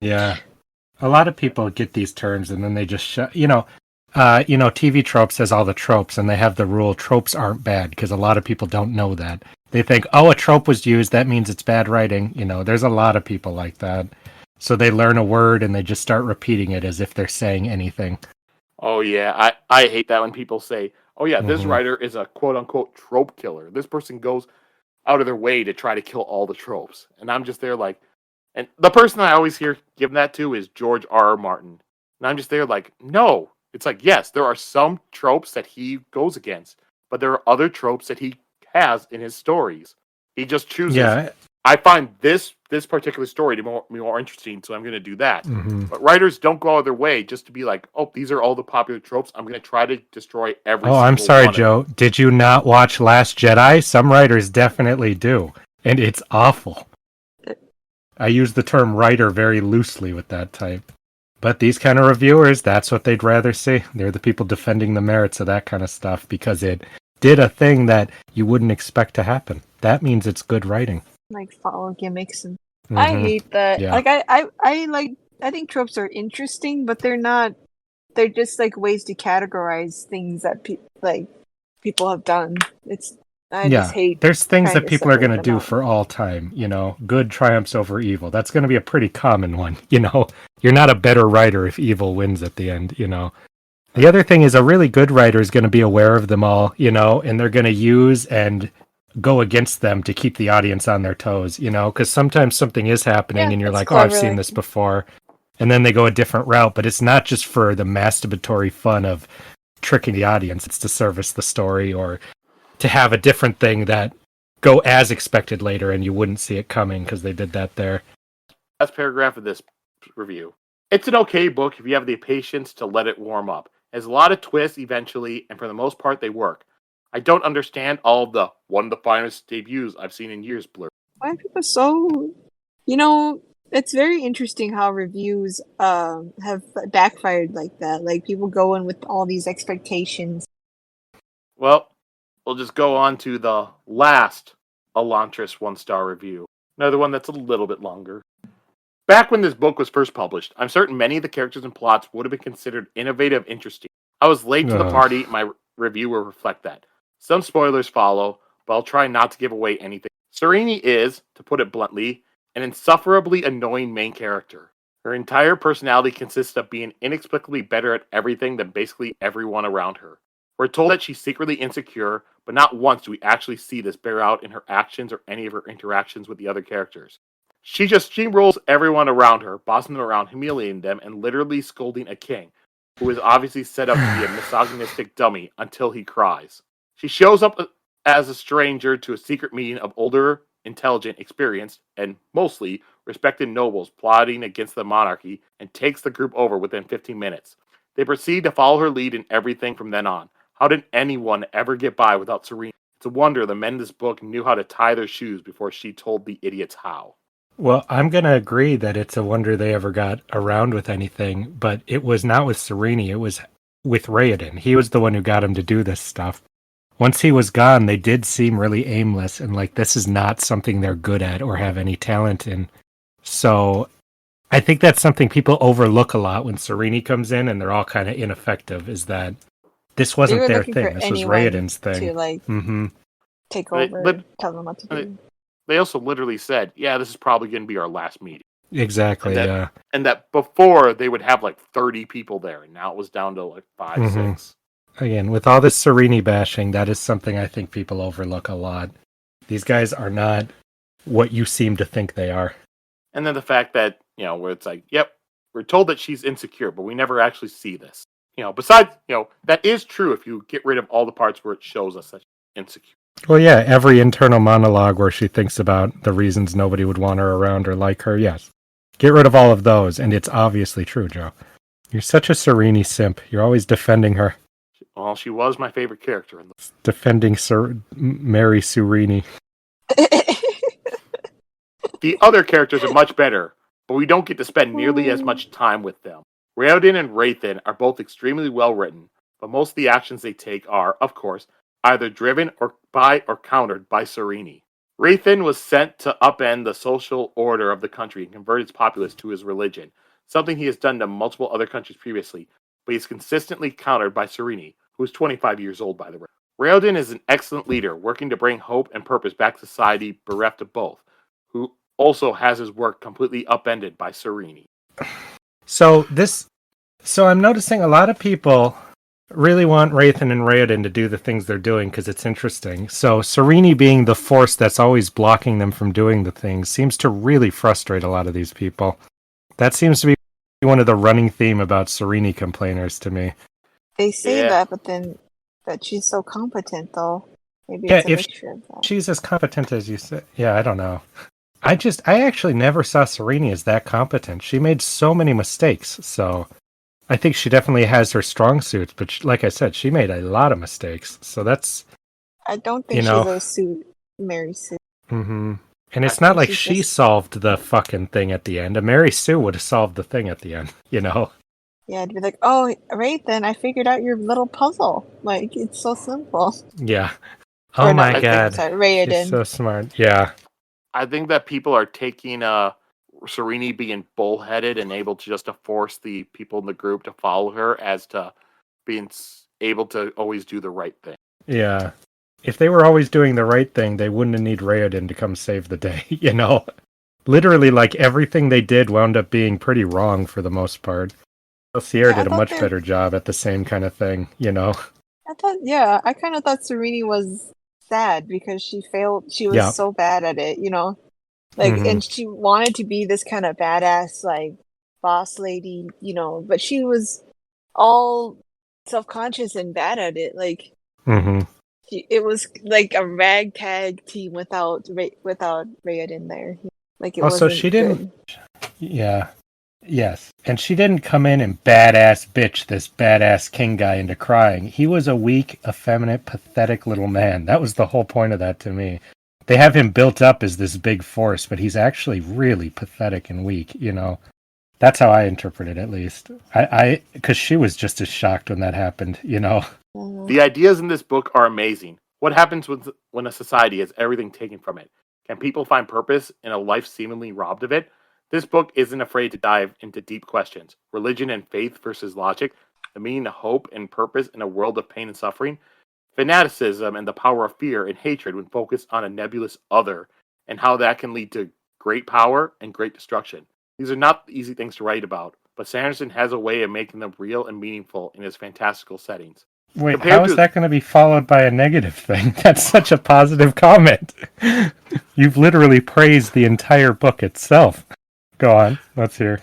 Yeah. A lot of people get these terms and then they just TV Tropes has all the tropes, and they have the rule tropes aren't bad because a lot of people don't know that. They think, a trope was used, that means it's bad writing. There's a lot of people like that. So they learn a word and they just start repeating it as if they're saying anything. Oh, yeah. I hate that when people say, oh, yeah, this writer is a quote-unquote trope killer. This person goes out of their way to try to kill all the tropes. And I'm just there like... And the person I always hear giving that to is George R.R. Martin. And I'm just there like, no. It's like, yes, there are some tropes that he goes against, but there are other tropes that he has in his stories. He just chooses. Yeah. I find this particular story to be more interesting, so I'm going to do that. Mm-hmm. But writers don't go out of their way just to be like, oh, these are all the popular tropes. I'm going to try to destroy every single one. Oh, I'm sorry, Joe. Did you not watch Last Jedi? Some writers definitely do, and it's awful. I use the term writer very loosely with that type. But these kind of reviewers, that's what they'd rather see. They're the people defending the merits of that kind of stuff because it did a thing that you wouldn't expect to happen. That means it's good writing. Like follow gimmicks and I hate that. Yeah. Like I think tropes are interesting, but they're not. They're just like ways to categorize things that people have done. I just hate. There's things that people are going to do for all time. Good triumphs over evil. That's going to be a pretty common one. You're not a better writer if evil wins at the end. The other thing is a really good writer is going to be aware of them all. And they're going to use and go against them to keep the audience on their toes. Because sometimes something is happening and you're like, I've seen this before, and then they go a different route. But it's not just for the masturbatory fun of tricking the audience. It's to service the story or to have a different thing that go as expected later and you wouldn't see it coming because they did that there. Last paragraph of this review. It's an okay book if you have the patience to let it warm up. It has a lot of twists eventually, and for the most part they work. I don't understand all of the one of the finest debuts I've seen in years blur. Why are people so... it's very interesting how reviews have backfired like that. Like, people go in with all these expectations. Well, we'll just go on to the last Elantris 1-star review. Another one that's a little bit longer. Back when this book was first published, I'm certain many of the characters and plots would have been considered innovative, interesting. I was late to the party, my review will reflect that. Some spoilers follow, but I'll try not to give away anything. Sarene is, to put it bluntly, an insufferably annoying main character. Her entire personality consists of being inexplicably better at everything than basically everyone around her. We're told that she's secretly insecure, but not once do we actually see this bear out in her actions or any of her interactions with the other characters. She rolls everyone around her, bossing them around, humiliating them, and literally scolding a king, who is obviously set up to be a misogynistic dummy until he cries. She shows up as a stranger to a secret meeting of older, intelligent, experienced, and mostly respected nobles plotting against the monarchy and takes the group over within 15 minutes. They proceed to follow her lead in everything from then on. How did anyone ever get by without Sarene? It's a wonder the men in this book knew how to tie their shoes before she told the idiots how. Well, I'm going to agree that it's a wonder they ever got around with anything, but it was not with Sarene. It was with Raoden. He was the one who got him to do this stuff. Once he was gone, they did seem really aimless and like this is not something they're good at or have any talent in. So I think that's something people overlook a lot when Sarene comes in and they're all kind of ineffective, is that this wasn't their thing. This was Raoden's thing. To like take over, tell them what to do. They also literally said, yeah, this is probably going to be our last meeting. Exactly, yeah. And that before they would have like 30 people there, and now it was down to like 5, 6. Again, with all this Sarene bashing, that is something I think people overlook a lot. These guys are not what you seem to think they are. And then the fact that, where it's like, yep, we're told that she's insecure, but we never actually see this. Besides, that is true if you get rid of all the parts where it shows us that she's insecure. Well, yeah, every internal monologue where she thinks about the reasons nobody would want her around or like her, yes. Get rid of all of those, and it's obviously true, Joe. You're such a Sarene simp. You're always defending her. Well, she was my favorite character in this. Defending Mary Sarene. The other characters are much better, but we don't get to spend nearly as much time with them. Raoden and Hrathen are both extremely well written, but most of the actions they take are, of course, either driven or countered by Sarene. Hrathen was sent to upend the social order of the country and convert its populace to his religion, something he has done to multiple other countries previously, but he's consistently countered by Sarene, who is 25 years old, by the way. Raoden is an excellent leader, working to bring hope and purpose back to society bereft of both, who also has his work completely upended by Sarene. So I'm noticing a lot of people really want Hrathen and Raoden to do the things they're doing because it's interesting. So Sarene being the force that's always blocking them from doing the things seems to really frustrate a lot of these people. That seems to be one of the running theme about Sarene complainers to me. They say that, but then that she's so competent, though. Maybe yeah, it's a mixture of that. She's as competent as you say. Yeah, I don't know. I actually never saw Sarene as that competent. She made so many mistakes, so I think she definitely has her strong suits, but like I said, she made a lot of mistakes. So that's... I don't think she's a Mary Sue. Mm-hmm. And it's not like she solved the fucking thing at the end. A Mary Sue would have solved the thing at the end, Yeah, it'd be like, oh, Hrathen, I figured out your little puzzle. Like, it's so simple. Yeah. Oh my god. Raoden. She's so smart. Yeah. I think that people are taking Sarene being bullheaded and able to just to force the people in the group to follow her as to being able to always do the right thing. Yeah. If they were always doing the right thing, they wouldn't need Raoden to come save the day, Literally, like, everything they did wound up being pretty wrong for the most part. Sierra did a much better job at the same kind of thing, I kind of thought Sarene was sad because she failed. She was so bad at it, and she wanted to be this kind of badass, like, boss lady, but she was all self-conscious and bad at it. Like, it was like a ragtag team without Raoden there. Like, it also, she didn't. Yeah. Yes. And she didn't come in and badass bitch this badass king guy into crying. He was a weak, effeminate, pathetic little man. That was the whole point of that to me. They have him built up as this big force, but he's actually really pathetic and weak, That's how I interpret it, at least. Because she was just as shocked when that happened, The ideas in this book are amazing. What happens when a society has everything taken from it? Can people find purpose in a life seemingly robbed of it? This book isn't afraid to dive into deep questions. Religion and faith versus logic, the meaning of hope and purpose in a world of pain and suffering, fanaticism and the power of fear and hatred when focused on a nebulous other, and how that can lead to great power and great destruction. These are not easy things to write about, but Sanderson has a way of making them real and meaningful in his fantastical settings. Wait, how is that going to be followed by a negative thing? That's such a positive comment. You've literally praised the entire book itself. Go on, let's hear.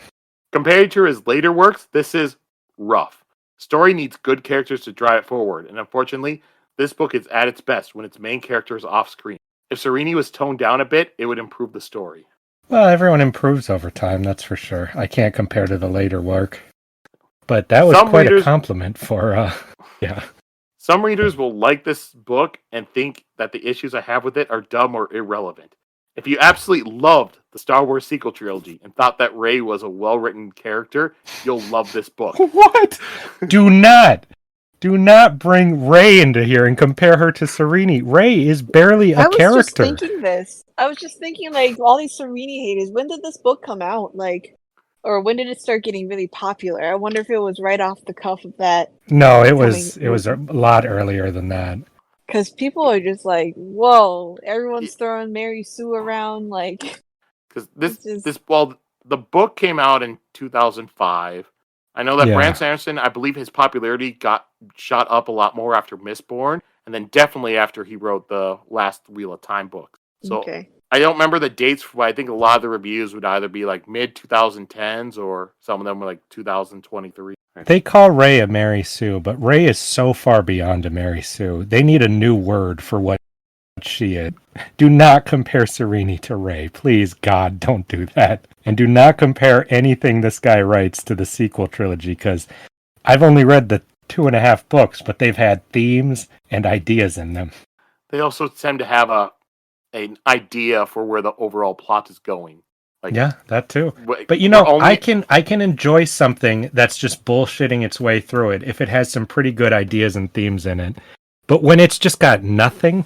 Compared to his later works, this is rough. Story needs good characters to drive it forward, and unfortunately, this book is at its best when its main character is off screen. If Sarene was toned down a bit, it would improve the story. Well, everyone improves over time, that's for sure. I can't compare to the later work. But that was quite a compliment for, yeah. Some readers will like this book and think that the issues I have with it are dumb or irrelevant. If you absolutely loved the Star Wars sequel trilogy and thought that Rey was a well-written character, you'll love this book. What? Do not bring Rey into here and compare her to Sarene. Rey is barely a I was character. just thinking this. I was just thinking, like, all these Sarene haters. When did this book come out? Like, or when did it start getting really popular? I wonder if it was right off the cuff of that. No, it was a lot earlier than that. Because people are just like, whoa, everyone's throwing Mary Sue around, like. Because the book came out in 2005. I know that Brandon Sanderson, I believe his popularity got shot up a lot more after Mistborn, and then definitely after he wrote the last Wheel of Time book. So I don't remember the dates, but I think a lot of the reviews would either be like mid-2010s or some of them were like 2023. They call Rey a Mary Sue, but Rey is so far beyond a Mary Sue. They need a new word for what she is. Do not compare Sarene to Rey. Please, God, don't do that. And do not compare anything this guy writes to the sequel trilogy, because I've only read the 2.5 books, but they've had themes and ideas in them. They also tend to have an idea for where the overall plot is going. Like, yeah, that too. But you know, I can enjoy something that's just bullshitting its way through it if it has some pretty good ideas and themes in it. But when it's just got nothing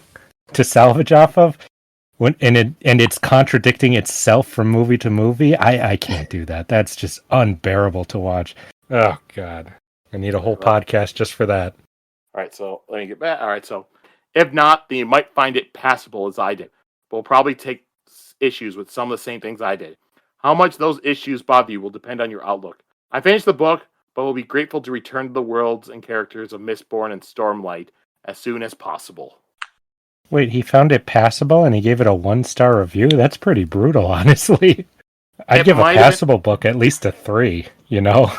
to salvage off of, and it's contradicting itself from movie to movie, I can't do that. That's just unbearable to watch. Oh God, I need a whole podcast just for that. All right, so let me get back. All right, so if not, then you might find it passable as I did. But we'll probably take issues with some of the same things I did. How much those issues bother you will depend on your outlook. I finished the book, but will be grateful to return to the worlds and characters of Mistborn and Stormlight as soon as possible. Wait, he found it passable and he gave it a 1-star review? That's pretty brutal, honestly. I'd give a passable book at least a 3, you know?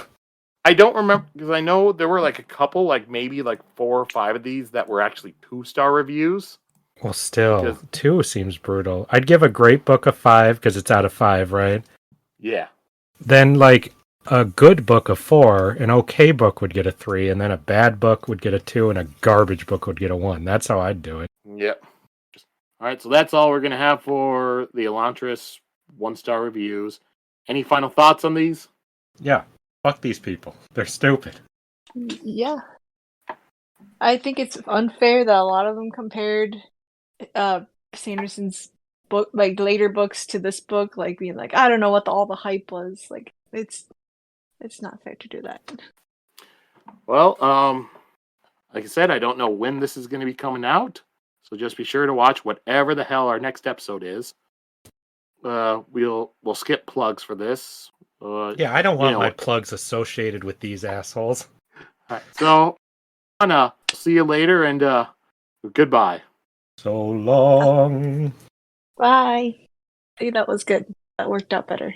I don't remember, because I know there were like a couple, like maybe like 4 or 5 of these that were actually 2-star reviews. Well, still, 2 seems brutal. I'd give a great book a 5 because it's out of 5, right? Yeah. Then, like, a good book a 4, an okay book would get a 3, and then a bad book would get a 2, and a garbage book would get a 1. That's how I'd do it. Yep. All right, so that's all we're going to have for the Elantris 1-star reviews. Any final thoughts on these? Yeah. Fuck these people. They're stupid. Yeah. I think it's unfair that a lot of them compared Sanderson's book, like later books, to this book, like being like, I don't know what all the hype was. Like, it's not fair to do that. Well, like I said, I don't know when this is going to be coming out, so just be sure to watch whatever the hell our next episode is. We'll skip plugs for this. Yeah, I don't want my plugs associated with these assholes. All right, so see you later, and goodbye. So long. Bye. I think that was good. That worked out better.